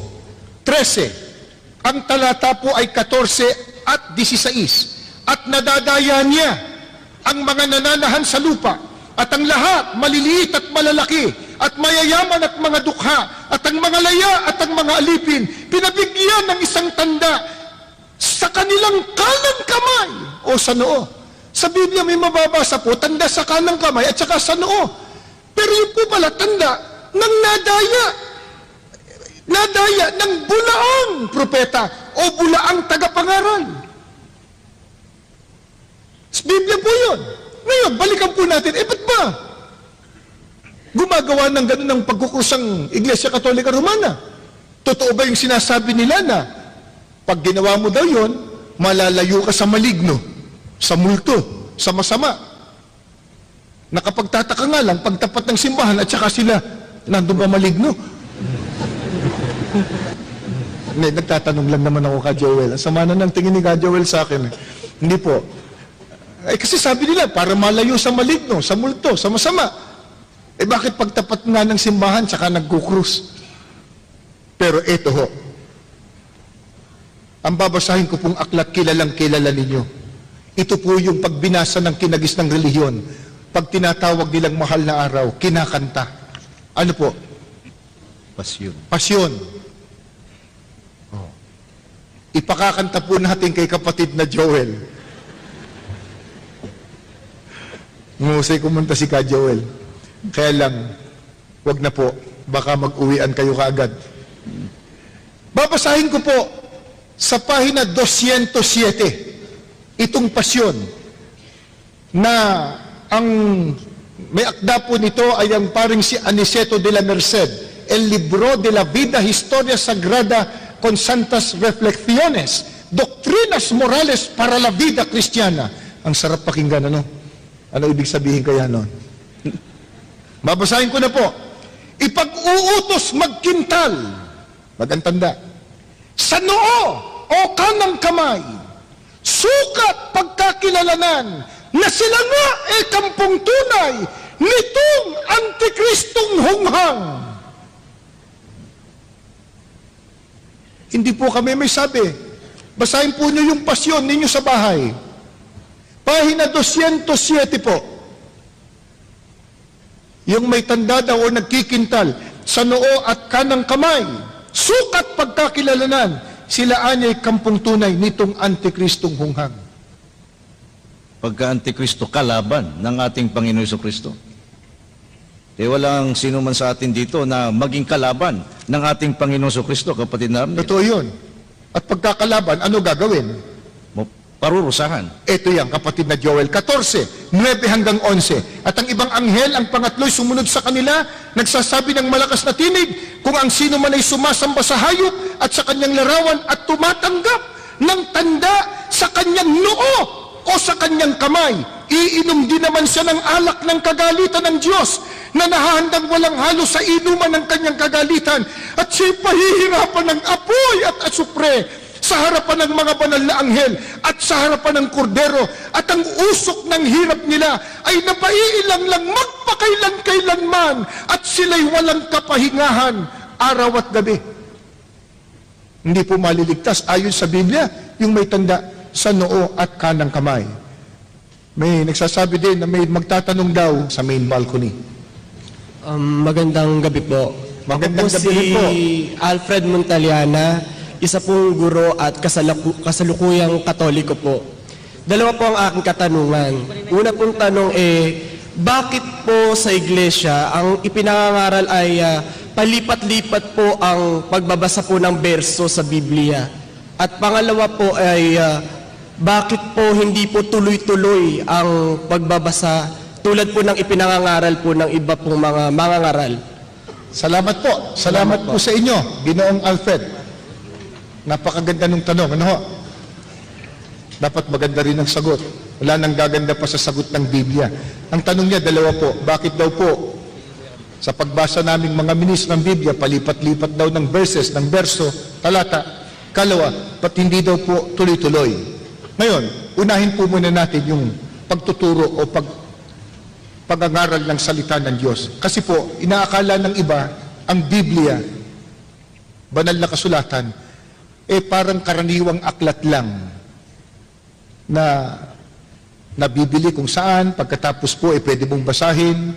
13. Ang talata po ay 14 at 16. At nadadaya niya ang mga nananahan sa lupa at ang lahat, maliliit at malalaki, at mayayaman at mga dukha, at ang mga laya at ang mga alipin, pinabigyan ng isang tanda sa kanilang kanang kamay o sa noo. Sa Biblia may mababasa po, tanda sa kanang kamay at saka sa noo. Pero yun po pala, tanda ng nadaya. Nadaya ng bulaang propeta o bulaang tagapangaral. Sa Biblia po yun. Ngayon, balikan po natin, ba't ba gumagawa ng ganun ng pagkukusang Iglesia Katolika Romana? Totoo ba yung sinasabi nila na pag ginawa mo daw yon, malalayo ka sa maligno, sa multo, sa masama? Nakapagtataka nga lang, pagtapat ng simbahan at saka sila, nandun ba maligno? Nagtatanong lang naman ako ka Joel. Ang sama na ng tingin ni ka Joel sa akin. Hindi po. Kasi sabi nila, para malayo sa maligno, sa multo, sa masama. Bakit pagtapat nga ng simbahan, saka nagkukrus? Pero eto ho, ang babasahin ko pong aklat, kilalang kilala ninyo. Ito po yung pagbinasa ng kinagis ng relihiyon. Pag tinatawag nilang mahal na araw, kinakanta. Ano po? Pasyon. Pasyon. Ipakakanta po natin kay kapatid na Joel. Ngusay kumunta si ka Joel. Kaya lang, wag na po. Baka mag-uwian kayo kaagad. Babasahin ko po sa pahina 207 itong pasyon na ang may akda po nito ay ang paring si Aniceto de la Merced, El Libro de la Vida Historia Sagrada con Santas Reflexiones, Doctrinas Morales para la Vida Cristiana. Ang sarap pakinggan, ano? Ano ibig sabihin kaya nun? Babasahin ko na po. Ipag-uutos magkintal, magantanda, sa noo o kanang kamay, sukat pagkakilalanan na sila nga kampong tunay nitong Antikristong hunghang. Hindi po kami may sabi. Basahin po niyo yung pasyon ninyo sa bahay. Pahina 207 po. Yung may tanda daw o nagkikintal sa noo at kanang kamay, sukat pagkakilalanan sila anya'y kampong tunay nitong Antikristong hunghang. Pagka-Antikristo, kalaban ng ating Panginoon Jesucristo. Walang sino man sa atin dito na maging kalaban ng ating Panginoon Jesucristo, kapatid na Arnel. Totoo yun. At pagkakalaban, ano gagawin? Parurusahan. Ito yan, kapatid na Joel 14, 9 hanggang 11. At ang ibang anghel, ang pangatlo'y sumunod sa kanila, nagsasabi ng malakas na tinig, kung ang sino man ay sumasamba sa hayop at sa kanyang larawan at tumatanggap ng tanda sa kanyang noo o sa kanyang kamay, iinom din naman siya ng alak ng kagalitan ng Diyos na nahahandang walang halo sa inuman ng kanyang kagalitan, at siya'y pahihirapan ng apoy at asupre sa harapan ng mga banal na anghel at sa harapan ng kordero, at ang usok ng hirap nila ay napaiilang lang magpakailan-kailanman, at sila'y walang kapahingahan araw at gabi. Hindi po maliligtas ayon sa Biblia yung may tanda sa noo at kanang kamay. May nagsasabi din na may magtatanong daw sa main balcony. Magandang gabi po. Magandang Ako po gabi si po. Alfred Montaliana, isa pong guro at kasalukuyang Katoliko po. Dalawa po ang aking katanungan. Una pong tanong bakit po sa iglesia ang ipinangangaral ay palipat-lipat po ang pagbabasa po ng berso sa Biblia? At pangalawa po ay bakit po hindi po tuloy-tuloy ang pagbabasa tulad po ng ipinangangaral po ng iba pong mga mangangaral? Salamat po. Salamat po sa inyo, Ginoong Alfred. Napakaganda ng tanong. Ano ho? Dapat maganda rin ang sagot. Wala nang gaganda pa sa sagot ng Biblia. Ang tanong niya, dalawa po. Bakit daw po sa pagbasa naming mga ministro ng Biblia, palipat-lipat daw ng verses, ng verso, talata, kalawa, ba't hindi daw po tuloy-tuloy? Ngayon, unahin po muna natin yung pagtuturo o pag-angaral ng salita ng Diyos. Kasi po, inaakala ng iba, ang Biblia, banal na kasulatan, parang karaniwang aklat lang na nabibili kung saan, pagkatapos po, pwede mong basahin,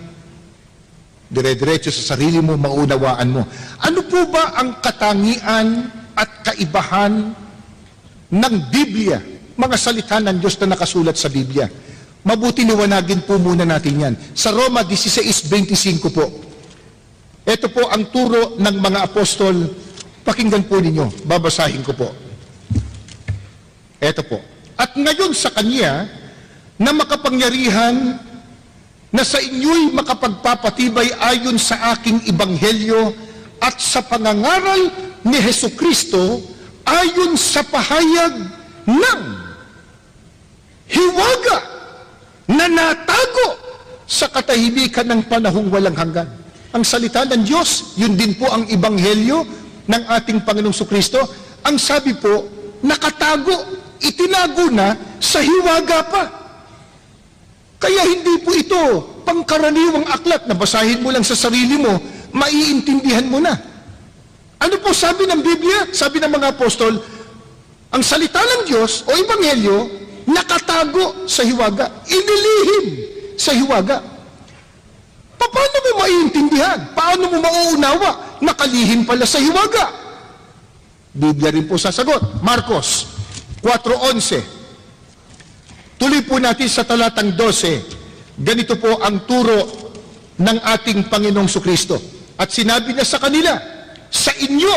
dire-diretso sa sarili mo, maunawaan mo. Ano po ba ang katangian at kaibahan ng Biblia, mga salita ng Diyos na nakasulat sa Biblia? Mabuti liwanagin po muna natin yan. Sa Roma 16:25 po. Ito po ang turo ng mga apostol. Pakinggan po ninyo. Babasahin ko po. Ito po. At ngayon sa Kanya, na makapangyarihan, na sa inyo'y makapagpapatibay ayon sa aking ibanghelyo at sa pangangaral ni Hesukristo ayon sa pahayag ng hiwaga na natago sa katahimikan ng panahong walang hanggan. Ang salita ng Diyos, yun din po ang ibanghelyo ng ating Panginoong Jesucristo. Ang sabi po, nakatago, itinago na sa hiwaga pa. Kaya hindi po ito pangkaraniwang aklat na basahin mo lang sa sarili mo, maiintindihan mo na. Ano po sabi ng Biblia? Sabi ng mga apostol, ang salita ng Diyos o ebanghelyo nakatago sa hiwaga, inilihim sa hiwaga. Paano mo maiintindihan? Paano mo mauunawa? Nakalihim pala sa hiwaga. Biblia rin po sasagot. Marcos 4:11. Tuloy po natin sa talatang 12. Ganito po ang turo ng ating Panginoong Jesucristo. At sinabi niya sa kanila, sa inyo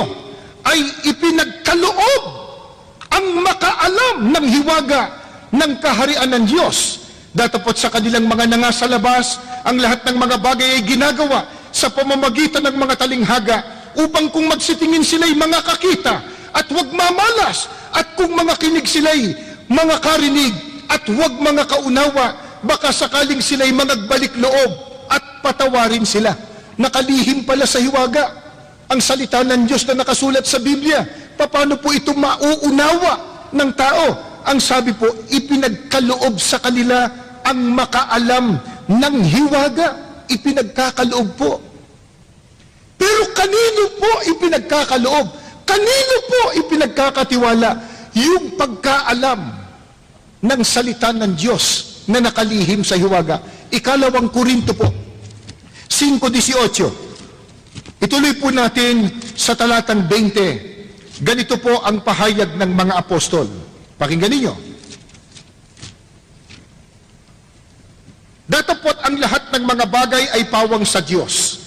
ay ipinagkaloob ang makaalam ng hiwaga ng kaharian ng Diyos. Datapot sa kanilang mga nangasa labas, ang lahat ng mga bagay ay ginagawa sa pamamagitan ng mga talinghaga, upang kung magsitingin sila'y mga kakita at huwag mamalas, at kung mga kinig sila'y mga karinig at huwag mga kaunawa, baka sakaling sila'y managbalik loob at patawarin sila. Nakalihim pala sa hiwaga ang salita ng Diyos na nakasulat sa Biblia. Paano po ito mauunawa ng tao? Ang sabi po, ipinagkaloob sa kanila ang makaalam ng hiwaga. Ipinagkakaloob po. Pero kanino po ipinagkakaloob? Kanino po ipinagkakatiwala yung pagkaalam ng salita ng Diyos na nakalihim sa hiwaga? Ikalawang Korinto po, 5:18. Ituloy po natin sa talatang 20. Ganito po ang pahayag ng mga apostol. Pakinggan ninyo. Datapot ang lahat ng mga bagay ay pawang sa Diyos,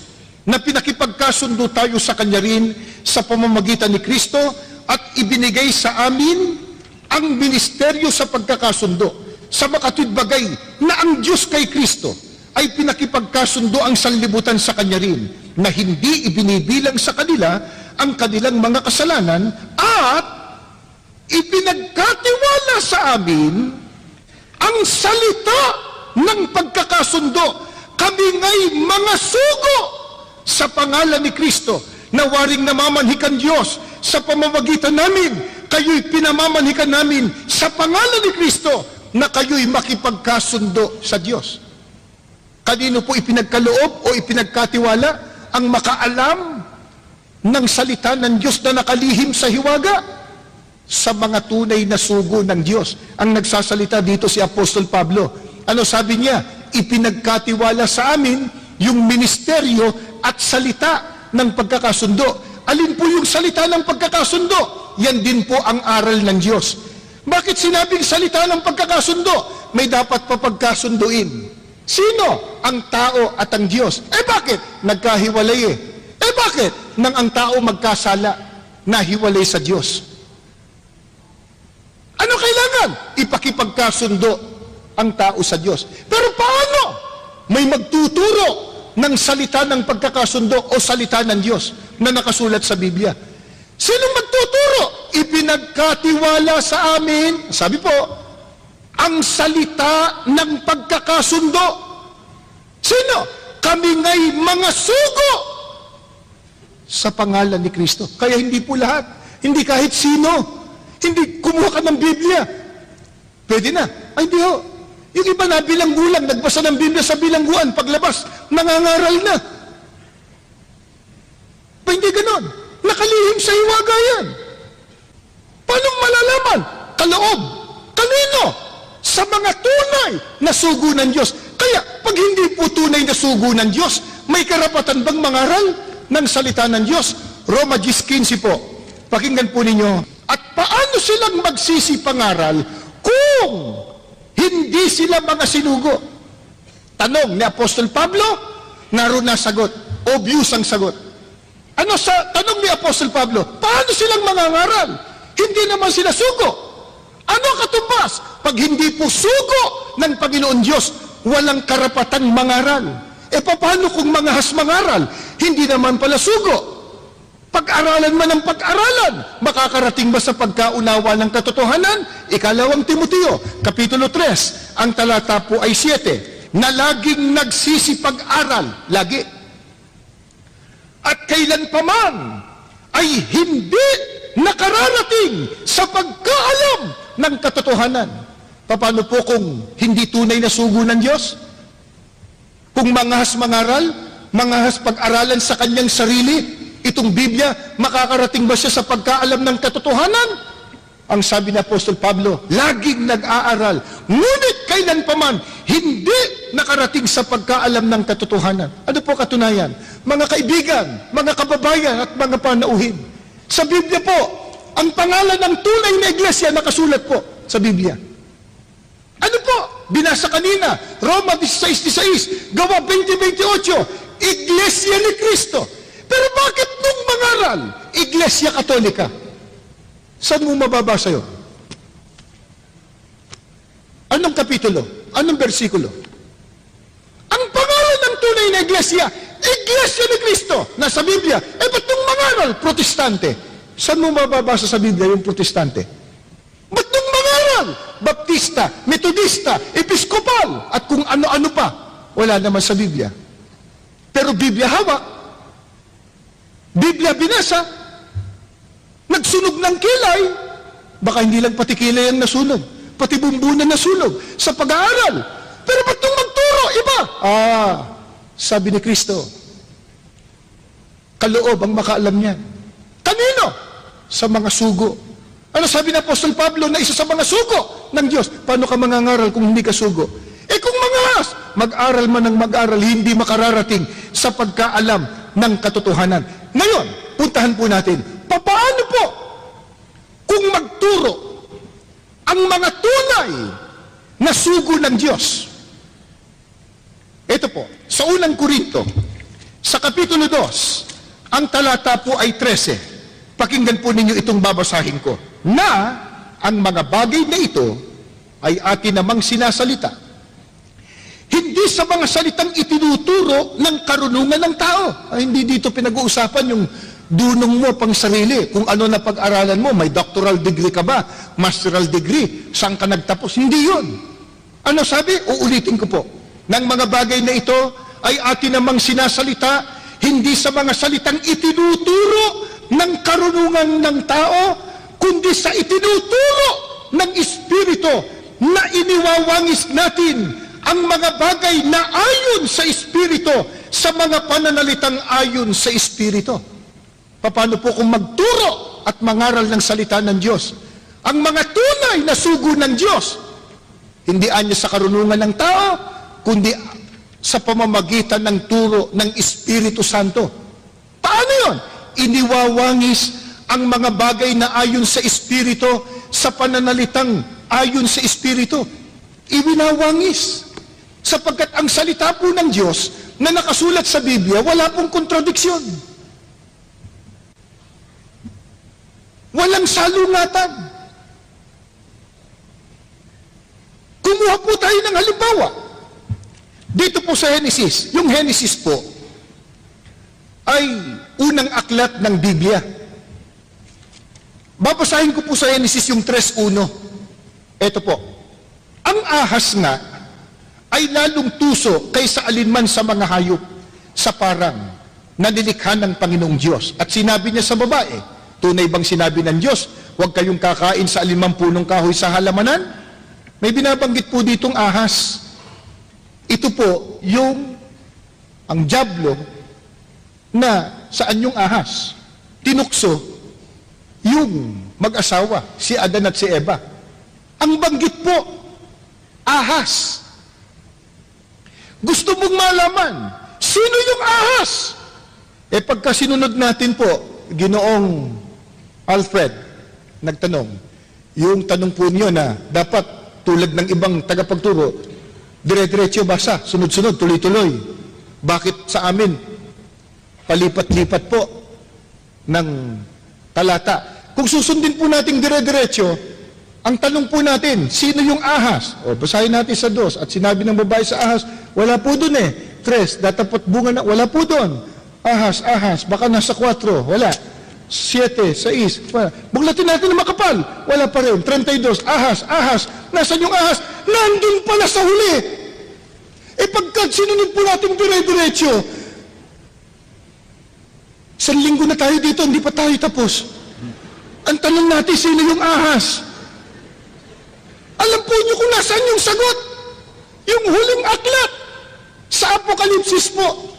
na pinakipagkasundo tayo sa Kanya rin sa pamamagitan ni Kristo at ibinigay sa amin ang ministeryo sa pagkakasundo sa makatwid bagay na ang Diyos kay Kristo ay pinakipagkasundo ang sanlibutan sa Kanya rin, na hindi ibinibilang sa kanila ang kanilang mga kasalanan at ipinagkatiwala sa amin ang salita ng pagkakasundo. Kami nga'y mga sugo sa pangalan ni Kristo, na waring namamanhikan Diyos sa pamamagitan namin. Kayo'y pinamamanhikan namin sa pangalan ni Kristo, na kayo'y makipagkasundo sa Diyos. Kanino po ipinagkaloob o ipinagkatiwala ang makaalam ng salita ng Diyos na nakalihim sa hiwaga? Sa mga tunay na sugo ng Diyos. Ang nagsasalita dito si Apostol Pablo. Ano sabi niya? Ipinagkatiwala sa amin yung ministeryo at salita ng pagkakasundo. Alin po yung salita ng pagkakasundo? Yan din po ang aral ng Diyos. Bakit sinabing salita ng pagkakasundo? May dapat pa pagkasunduin. Sino? Ang tao at ang Diyos. Bakit? Nagkahiwalay bakit? Nang ang tao magkasala, nahiwalay sa Diyos. Ano kailangan? Ipakipagkasundo ang tao sa Diyos. Pero paano? May magtuturo ng salita ng pagkakasundo o salita ng Diyos na nakasulat sa Biblia. Sinong magtuturo? Ipinagkatiwala sa amin, sabi po, ang salita ng pagkakasundo. Sino? Kami nga'y mga sugo sa pangalan ni Kristo. Kaya hindi po lahat, hindi kahit sino, hindi kumuha ka ng Biblia. Pwede na. Ay, hindi ho. Yung iba na bilanggulang, nagbasa ng Biblia sa bilangguan, paglabas, nangangaral na. Hindi ganon. Nakalihim sa hiwaga yan. Paano malalaman? Kaloob. Kanino? Sa mga tunay na sugo ng Diyos. Kaya, pag hindi po tunay na sugo ng Diyos, may karapatan bang mangaral ng salita ng Diyos? Roma 10:15 po. Pakinggan po ninyo. At paano silang magsisipangaral kung hindi sila mga sinugo? Tanong ni Apostol Pablo, naroon na sagot. Obvious ang sagot. Ano sa tanong ni Apostol Pablo? Paano silang mangangaral? Hindi naman sila sugo. Ano katumbas? Pag hindi po sugo ng Panginoon Diyos, walang karapatang mangaral. Paano kung mangahas mangaral? Hindi naman pala sugo. Pag-aralan man ang pag-aralan, makakarating ba sa pagkaunawa ng katotohanan? 2 Timoteo, Kapitulo 3, ang talata po ay 7, na laging nagsisipag-aral, lagi. At kailan pa man ay hindi nakararating sa pagkaalam ng katotohanan. Paano po kung hindi tunay na sugo ng Diyos? Kung mangahas mangaral, mangahas pag-aralan sa kanyang sarili, itong Biblia, makakarating ba siya sa pagkaalam ng katotohanan? Ang sabi ni Apostol Pablo, laging nag-aaral, ngunit kailan pa man, hindi nakarating sa pagkaalam ng katotohanan. Ano po katunayan? Mga kaibigan, mga kababayan at mga panauhin. Sa Biblia po, ang pangalan ng tunay na iglesia nakasulat po sa Biblia. Ano po? Binasa kanina, Roma 16:16, Gawa 20:28, Iglesia ni Cristo. Pero bakit nung mangaral, Iglesia Katolika? Saan mo mababasa yun? Anong kapitulo? Anong bersikulo? Ang pangalan ng tunay na iglesia, Iglesia ni Cristo, nasa Biblia. Ba't nung mangaral, Protestante? Saan mo mababasa sa Biblia yung Protestante? Ba't nung mangaral, Baptista, Metodista, Episkopal, at kung ano-ano pa? Wala naman sa Biblia. Pero Biblia hawak, Biblia binasa, nagsunog ng kilay, baka hindi lang pati kilay ang nasunog, pati bumbunan nasunog sa pag-aaral. Pero ba't nung magturo, iba? Sabi ni Kristo, kaloob ang makaalam niyan. Kanino? Sa mga sugo. Ano sabi ni Apostol Pablo na isa sa mga sugo ng Diyos? Paano ka mangangaral kung hindi ka sugo? Kung mangahas, mag-aral man ng mag-aral, hindi makararating sa pagkaalam ng katotohanan. Ngayon, puntahan po natin, paano po itinuturo ang mga tunay na sugo ng Diyos. Ito po, sa unang Korinto, sa Kapitulo 2, ang talata po ay 13. Pakinggan po ninyo itong babasahin ko. Na ang mga bagay na ito ay atin namang sinasalita. Hindi sa mga salitang itinuturo ng karunungan ng tao. Ay, hindi dito pinag-uusapan yung dunong mo pang sarili. Kung ano na pag-aralan mo, may doctoral degree ka ba? Masteral degree? Saan ka nagtapos? Hindi yun. Ano sabi? Uulitin ko po. Ng mga bagay na ito ay atin namang sinasalita, hindi sa mga salitang itinuturo ng karunungan ng tao, kundi sa itinuturo ng Espiritu na iniwawangis natin ang mga bagay na ayon sa Espiritu sa mga pananalitang ayon sa Espiritu. Paano po kung magturo at mangaral ng salita ng Diyos? Ang mga tunay na sugo ng Diyos, hindi anya sa karunungan ng tao, kundi sa pamamagitan ng turo ng Espiritu Santo. Paano yun? Iniwawangis ang mga bagay na ayon sa Espiritu sa pananalitang ayon sa Espiritu. Iwinawangis. Sapagkat ang salita po ng Diyos na nakasulat sa Biblia, wala pong kontradiksyon. Walang salungatan. Kumuha po tayo ng halimbawa. Dito po sa Genesis, yung Genesis po ay unang aklat ng Biblia. Babasahin ko po sa Genesis yung 3:1. Ito po. Ang ahas nga ay lalong tuso kaysa alinman sa mga hayop sa parang na nilikha ng Panginoong Diyos. At sinabi niya sa babae, tunay bang sinabi ng Diyos, huwag kayong kakain sa alinmang punong kahoy sa halamanan? May binabanggit po ditong ahas. Ito po yung ang dyablo na saan yung ahas? Tinukso yung mag-asawa, si Adan at si Eva. Ang banggit po, ahas. Gusto mong malaman, sino yung ahas? Pagka sinunod natin po, Ginoong Alfred, nagtanong, yung tanong po niyo na dapat tulad ng ibang tagapagturo, dire-diretso basa, sunod-sunod, tuloy-tuloy. Bakit sa amin, palipat-lipat po ng talata? Kung susundin po natin dire-diretso, ang tanong po natin, sino yung ahas? O, basahin natin sa 2. At sinabi ng babae sa ahas, wala po dun 3, datapot bunga na, wala po dun. Ahas, baka nasa 4, wala. 7, 6, wala. Buglatin natin na makapal, wala pa rin. 32, ahas, nasan yung ahas? Nandun pala sa huli. Pagka sinunod po natin dire-diretso, 1 linggo na tayo dito, hindi pa tayo tapos. Ang tanong natin, sino yung ahas? Alam po niyo kung nasaan yung sagot? Yung huling aklat sa Apokalipsis po.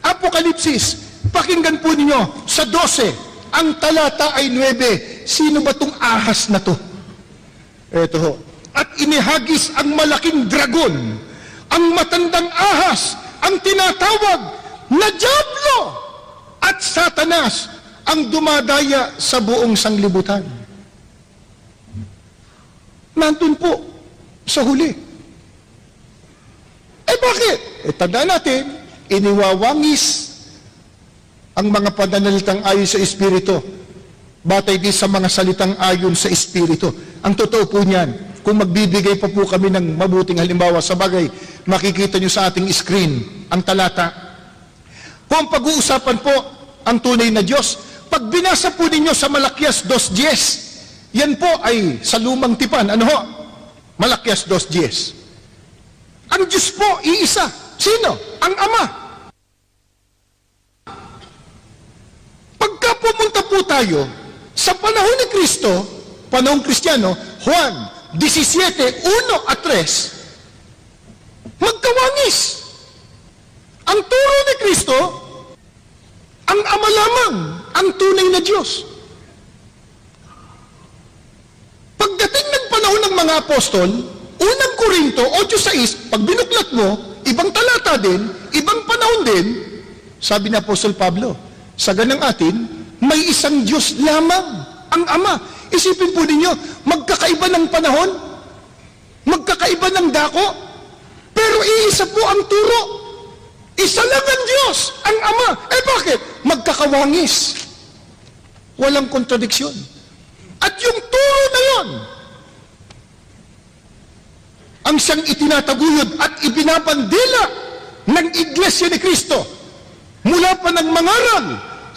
Apokalipsis, pakinggan po ninyo, sa 12, ang talata ay 9. Sino ba tong ahas na to? Ito ho. At inihagis ang malaking dragon, ang matandang ahas, ang tinatawag na Diablo at Satanas, ang dumadaya sa buong sanglibutan. Nandun po sa huli. Bakit? Tandaan natin, iniwawangis ang mga pananalitang ayon sa Espiritu, batay din sa mga salitang ayon sa Espiritu. Ang totoo po niyan, kung magbibigay pa po kami ng mabuting halimbawa, sa bagay, makikita nyo sa ating screen ang talata. Kung pag-uusapan po ang tunay na Diyos, pag binasa po ninyo sa Malakias 2:10, yan po ay sa lumang tipan. Ano ho? Malakias 2:10. Ang Diyos po, iisa. Sino? Ang Ama. Pagka pumunta po tayo sa panahon ni Kristo, panahon Kristiyano, Juan 17:1 at 3, magkawangis. Ang turo ni Kristo, ang Ama lamang, ang tunay na Diyos. Pagdating ng panahon ng mga apostol, unang Korinto 8:6, pag binuklat mo, ibang talata din, ibang panahon din, sabi ni Apostol Pablo, sa ganang atin, may isang Diyos lamang ang Ama. Isipin po ninyo, magkakaiba ng panahon, magkakaiba ng dako, pero iisa po ang turo. Isa lang ang Diyos, ang Ama. Eh bakit? Magkakawangis. Walang kontradiksyon. At yung turo na yon, ang siyang itinataguyod at ibinabandila ng Iglesia ni Cristo. Mula pa ng mangaral,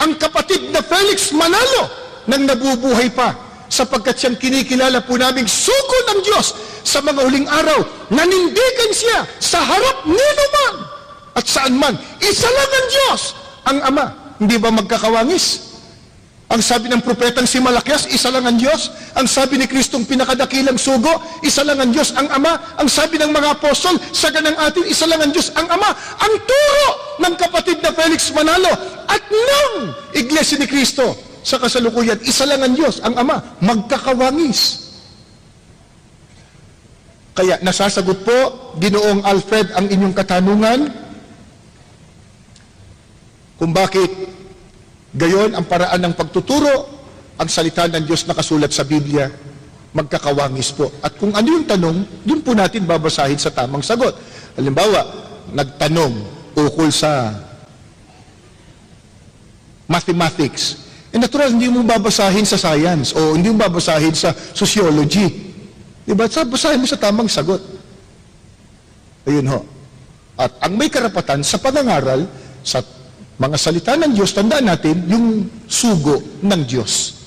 ang kapatid na Felix Manalo nang nabubuhay pa, sapagkat siyang kinikilala po naming sugo ng Diyos sa mga huling araw. Nanindigan siya sa harap nino man at saan man. Isa lang ang Diyos, ang Ama. Hindi ba magkakawangis? Ang sabi ng propetang si Malakias, isa lang ang Diyos. Ang sabi ni Kristong pinakadakilang sugo, isa lang ang Diyos, ang Ama. Ang sabi ng mga apostol, sa ganang atin, isa lang ang Diyos, ang Ama. Ang turo ng kapatid na Felix Manalo at ng Iglesia ni Cristo sa kasalukuyan, isa lang ang Diyos, ang Ama. Magkakawangis. Kaya nasasagot po, Ginoong Alfred, ang inyong katanungan kung bakit gayon ang paraan ng pagtuturo, ang salita ng Diyos na kasulat sa Biblia, magkakawangis po. At kung ano yung tanong, yun po natin babasahin sa tamang sagot. Halimbawa, nagtanong ukol sa mathematics. Natural, hindi mo babasahin sa science o hindi mo babasahin sa sociology. Diba? Basahin mo sa tamang sagot. Ayun ho. At ang may karapatan sa pangangaral, sa mga salita ng Diyos, tandaan natin, yung sugo ng Diyos.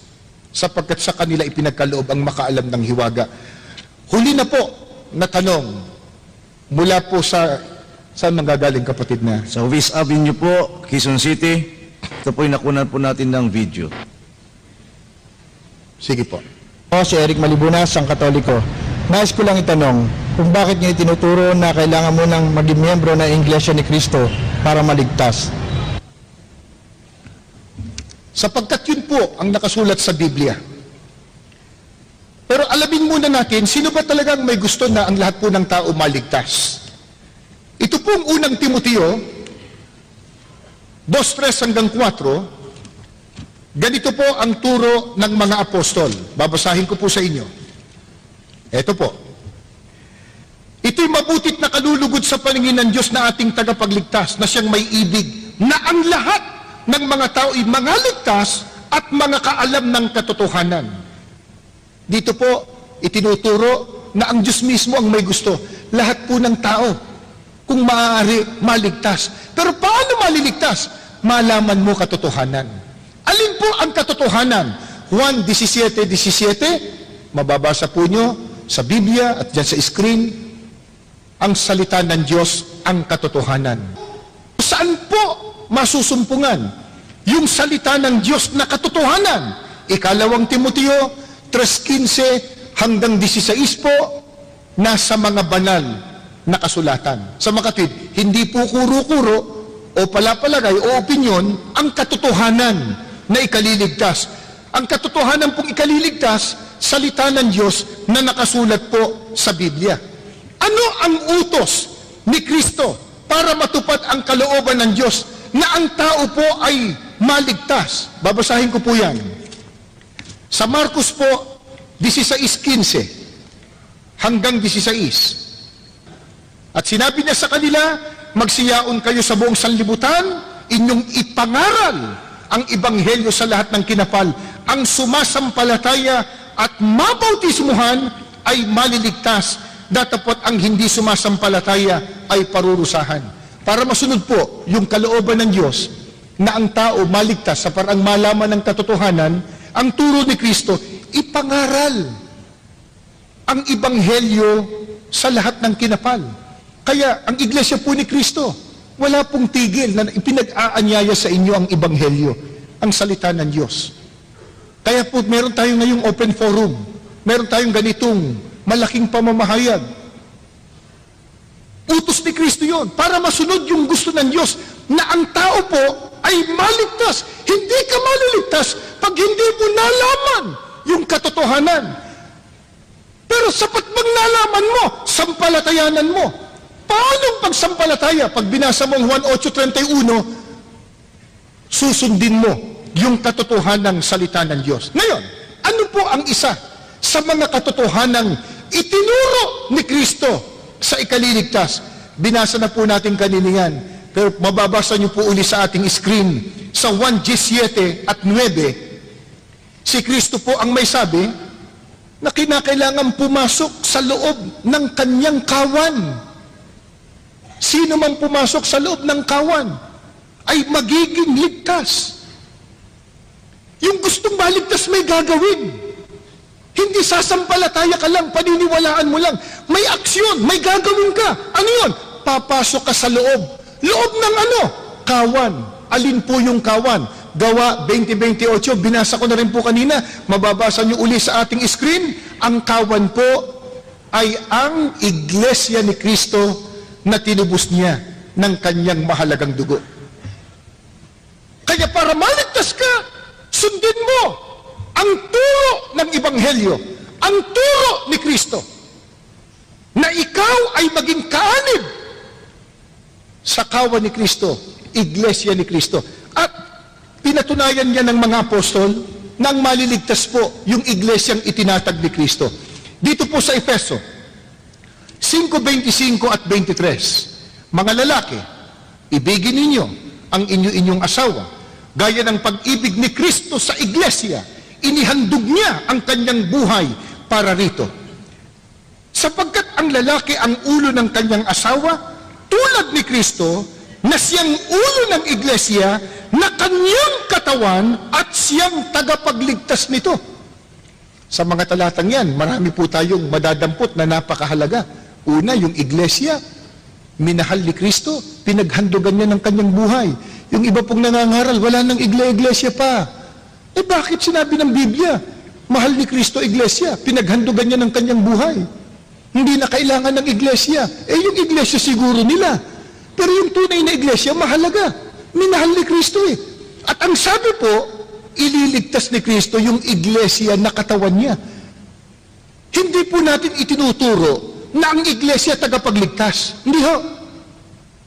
Sapagkat sa kanila ipinagkaloob ang makaalam ng hiwaga. Huli na po na tanong, mula po sa saan manggagaling kapatid na? Sa Huvis Avenue po, Quezon City. Ito po yung nakunan po natin ng video. Sige po. Ako si Eric Malibunas, ang Katoliko. Nais ko lang itanong kung bakit niya itinuturo na kailangan mo nang maging miyembro ng Iglesia ni Cristo para maligtas. Sapagkat yun po ang nakasulat sa Biblia. Pero alamin muna natin, sino ba talagang may gusto na ang lahat po ng tao maligtas? Ito pong unang Timoteo, 2:3 hanggang 4, ganito po ang turo ng mga apostol. Babasahin ko po sa inyo. Ito po. Ito'y mabutit na kalulugod sa paningin ng Diyos na ating tagapagligtas, na siyang may ibig, na ang lahat ng mga tao ay mga ligtas at mga kaalam ng katotohanan. Dito po, itinuturo na ang Diyos mismo ang may gusto. Lahat po ng tao, kung maaari, maligtas. Pero paano maliligtas? Malaman mo katotohanan. Alin po ang katotohanan? Juan 17:17, mababasa po nyo sa Biblia at dyan sa screen, ang salita ng Diyos ang katotohanan. Saan po masusumpungan yung salita ng Diyos na katotohanan? 2 Timoteo 3:15 hanggang 16 po, nasa mga banal na kasulatan. Sa makatwid, hindi po kuro-kuro o palapalagay o opinyon ang katotohanan na ikaliligtas. Ang katotohanan pong ikaliligtas, salita ng Diyos na nakasulat po sa Biblia. Ano ang utos ni Kristo para matupad ang kalooban ng Diyos na ang tao po ay maligtas? Babasahin ko po yan. Sa Marcos po, 16:15 hanggang 16. At sinabi niya sa kanila, magsiyaon kayo sa buong sanlibutan, inyong ipangaral ang ebanghelyo sa lahat ng kinapal. Ang sumasampalataya at mabautismuhan ay maliligtas, datapot ang hindi sumasampalataya ay parurusahan. Para masunod po yung kalooban ng Diyos na ang tao maligtas sa parang malaman ng katotohanan, ang turo ni Kristo, ipangaral ang ebanghelyo sa lahat ng kinapal. Kaya ang iglesia po ni Kristo, wala pong tigil na ipinag-aanyaya sa inyo ang ebanghelyo, ang salita ng Diyos. Kaya po meron tayo ngayong open forum, meron tayong ganitong malaking pamamahayag. Utos ni Kristo yon para masunod yung gusto ng Diyos na ang tao po ay maligtas. Hindi ka maliligtas pag hindi mo nalaman yung katotohanan. Pero sapat bang nalaman mo, sampalatayanan mo? Paano pagsampalataya? Pag binasa mo ang Juan 8:31, susundin mo yung katotohanan ng salita ng Diyos. Ngayon, po ang isa sa mga katotohanang itinuro ni Kristo sa ikaliligtas. Binasa na po natin kanina yan, pero mababasa niyo po uli sa ating screen sa 1 G7 at 9. Si Kristo po ang may sabi na kinakailangan pumasok sa loob ng kanyang kawan. Sino man pumasok sa loob ng kawan ay magiging ligtas. Yung gustong maligtas may gagawin. Hindi sasampalataya ka lang, paniniwalaan mo lang. May aksyon, may gagawin ka. Ano yun? Papasok ka sa loob. Loob ng ano? Kawan. Alin po yung kawan? Gawa 20:28, binasa ko na rin po kanina, mababasa nyo uli sa ating screen. Ang kawan po ay ang iglesia ni Kristo na tinubos niya ng kanyang mahalagang dugo. Kaya para maligtas ka, sundin mo ang turo ng Ebanghelyo, ang turo ni Kristo, na ikaw ay maging kaanib sa kawan ni Kristo, iglesia ni Kristo. At pinatunayan niya ng mga apostol nang maliligtas po yung iglesyang itinatag ni Kristo. Dito po sa Efeso 5:25 at 23, mga lalaki, ibigin ninyo ang inyong asawa, gaya ng pag-ibig ni Kristo sa iglesia, inihandog niya ang kanyang buhay para rito. Sapagkat ang lalaki ang ulo ng kanyang asawa, tulad ni Kristo, na siyang ulo ng iglesia, na kanyang katawan at siyang tagapagligtas nito. Sa mga talatang yan, marami po tayong madadampot na napakahalaga. Una, yung iglesia, minahal ni Kristo, pinaghandogan niya ng kanyang buhay. Yung iba pong nangangaral, wala nang iglesia pa. Bakit sinabi ng Biblia, mahal ni Kristo iglesia, pinaghandogan niya ng kanyang buhay? Hindi na kailangan ng iglesia. Yung iglesia siguro nila. Pero yung tunay na iglesia, mahalaga. Minahal ni Kristo At ang sabi po, ililigtas ni Kristo yung iglesia na katawan niya. Hindi po natin itinuturo na ang iglesia tagapagligtas. Hindi ho.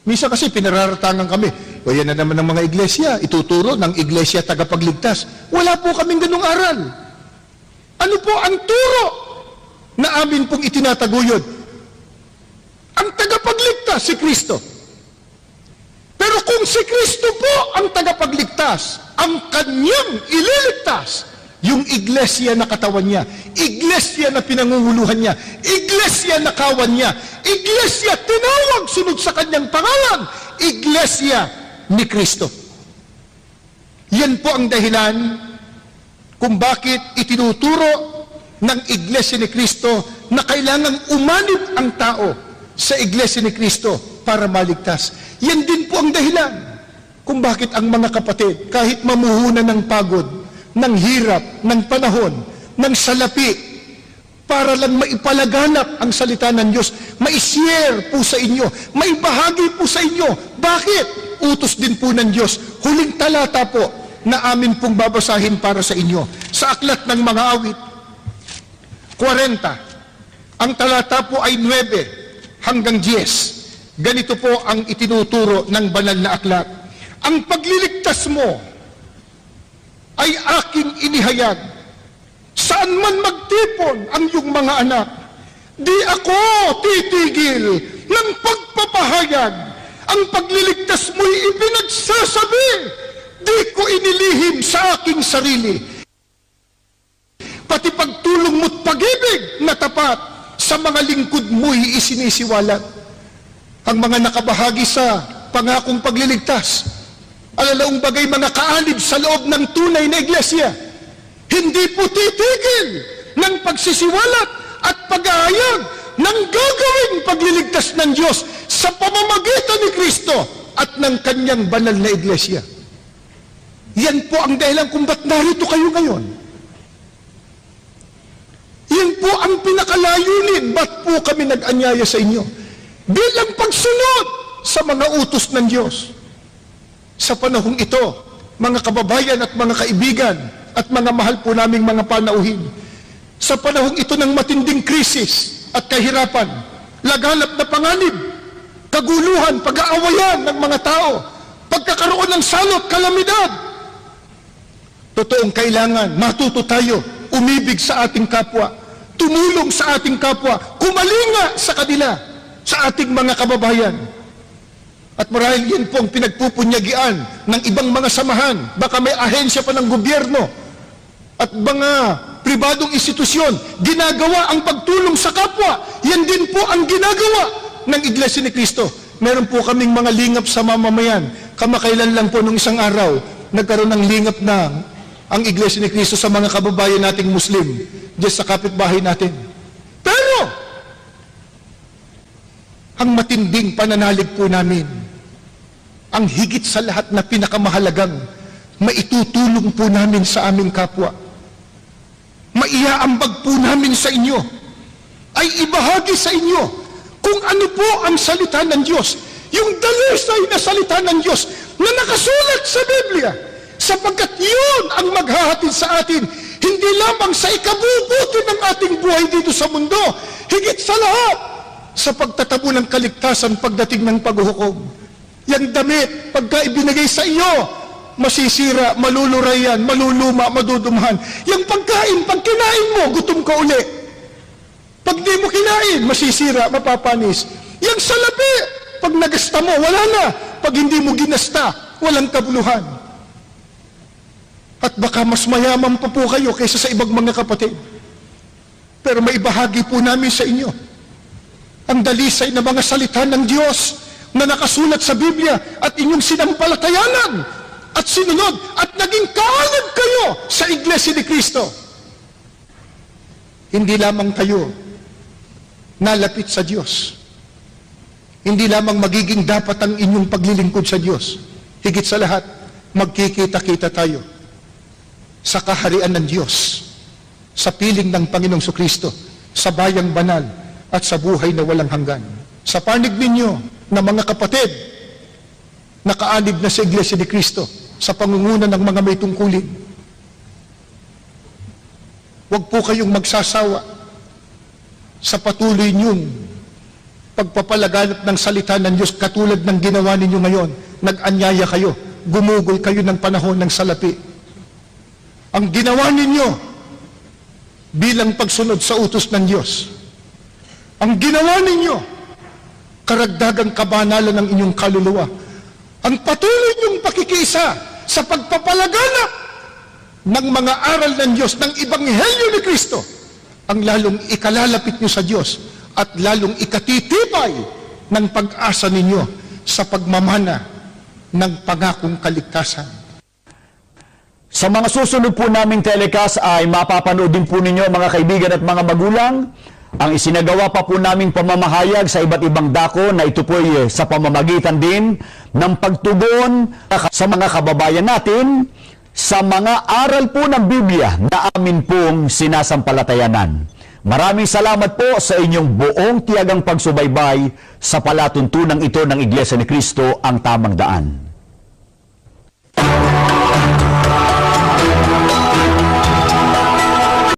Minsan kasi pinararatangan kami, o yan na naman ng mga iglesia, ituturo ng iglesia tagapagligtas. Wala po kaming ganung aral. Ano po ang turo na amin pong itinataguyod? Ang tagapagligtas, si Kristo. Pero kung si Kristo po ang tagapagligtas, ang kanyang ililigtas, yung iglesia na katawan niya, iglesia na pinangunguluhan niya, iglesia na kawan niya, iglesia tinawag sunod sa kanyang pangalan, iglesia ni Kristo. Yan po ang dahilan kung bakit itinuturo ng iglesia ni Kristo na kailangang umanib ang tao sa iglesia ni Kristo para maligtas. Yan din po ang dahilan kung bakit ang mga kapatid, kahit mamuhunan ng pagod, ng hirap, ng panahon, ng salapi, para lang maipalaganap ang salita ng Diyos, mai-share po sa inyo, maibahagi po sa inyo. Bakit? Utos din po ng Diyos. Huling talata po na amin pong babasahin para sa inyo. Sa aklat ng mga awit, 40, ang talata po ay 9 hanggang 10. Ganito po ang itinuturo ng banal na aklat. Ang pagliligtas mo ay aking inihayag. Saan man magtipon ang iyong mga anak, di ako titigil ng pagpapahayag. Ang pagliligtas mo'y ipinagsasabi, di ko inilihim sa aking sarili. Pati pagtulong mo't pag-ibig na tapat sa mga lingkod mo'y isinisiwalat. Ang mga nakabahagi sa pangakong pagliligtas, alalaong bagay mga kaalib sa loob ng tunay na iglesia, hindi po titigil ng pagsisiwalat at pag-aayag ng gagawing pagliligtas ng Diyos sa pamamagitan ni Kristo at ng kanyang banal na iglesia. Yan po ang dahilan kung ba't narito kayo ngayon. Yan po ang pinakalayunin, ba't po kami nag-anyaya sa inyo? Bilang pagsunod sa mga utos ng Diyos. Sa panahong ito, mga kababayan at mga kaibigan at mga mahal po naming mga panauhin, sa panahong ito ng matinding krisis at kahirapan, laganap na panganib, kaguluhan, pag-aawayan ng mga tao, pagkakaroon ng salot, kalamidad, totoong kailangan matuto tayo umibig sa ating kapwa, tumulong sa ating kapwa, kumalinga sa kanila, sa ating mga kababayan. At marahil yan po ang pinagpupunyagian ng ibang mga samahan. Baka may ahensya pa ng gobyerno at mga pribadong institusyon, ginagawa ang pagtulong sa kapwa. Yan din po ang ginagawa ng Iglesia ni Cristo. Meron po kaming mga lingap sa mamamayan. Kamakailan lang po nung isang araw, nagkaroon ng lingap na ang Iglesia ni Cristo sa mga kababayan nating Muslim, diyan sa kapitbahay natin. Pero, ang matinding pananalig po namin, ang higit sa lahat na pinakamahalagang maitutulong po namin sa aming kapwa, maiaambag po namin sa inyo, ay ibahagi sa inyo kung ano po ang salita ng Diyos, yung dalisay na salita ng Diyos na nakasulat sa Biblia, sapagkat yun ang maghahatid sa atin, hindi lamang sa ikabubuti ng ating buhay dito sa mundo, higit sa lahat, sa pagtatabo ng kaligtasan pagdating ng paghuhukom. Yang damit, pagka ibinigay sa iyo, masisira, malulurayan, maluluma, madudumahan. Yang pagkain, pag kinain mo, gutom ka uli. Pag di mo kinain, masisira, mapapanis. Yang salapi, pag nagasta mo, wala na. Pag hindi mo ginasta, walang kabuluhan. At baka mas mayaman pa po kayo kaysa sa ibang mga kapatid. Pero may bahagi po namin sa inyo ang dalisay na mga salita ng Diyos na nakasulat sa Biblia at inyong sinampalatayanan at sinunod at naging kaalab kayo sa Iglesia ni Cristo. Hindi lamang kayo nalapit sa Diyos. Hindi lamang magiging dapat ang inyong paglilingkod sa Diyos. Higit sa lahat, magkikita-kita tayo sa kaharian ng Diyos, sa piling ng Panginoong Kristo, sa bayang banal at sa buhay na walang hanggan. Sa panig ninyo na mga kapatid, nakaanib na sa Iglesia ni Cristo, sa pangunguna ng mga may tungkulin, huwag po kayong magsasawa sa patuloy niyong pagpapalaganap ng salita ng Diyos katulad ng ginawa ninyo ngayon. Nag-anyaya kayo, gumugol kayo ng panahon ng salapi. Ang ginawa ninyo bilang pagsunod sa utos ng Diyos, ang ginawa ninyo karagdagang kabanalan ng inyong kaluluwa, ang patuloy niyong pakikiisa sa pagpapalaganap ng mga aral ng Diyos, ng Ebanghelyo ni Kristo, ang lalong ikalalapit niyo sa Diyos at lalong ikatitibay ng pag-asa ninyo sa pagmamana ng pangakong kaligtasan. Sa mga susunod po naming telecast ay mapapanood din po ninyo, mga kaibigan at mga magulang, ang isinagawa pa po naming pamamahayag sa iba't ibang dako na ito po ay sa pamamagitan din ng pagtugon sa mga kababayan natin sa mga aral po ng Biblia na amin pong sinasampalatayanan. Maraming salamat po sa inyong buong tiyagang pagsubaybay sa palatuntunang ito ng Iglesia ni Cristo, ang tamang daan.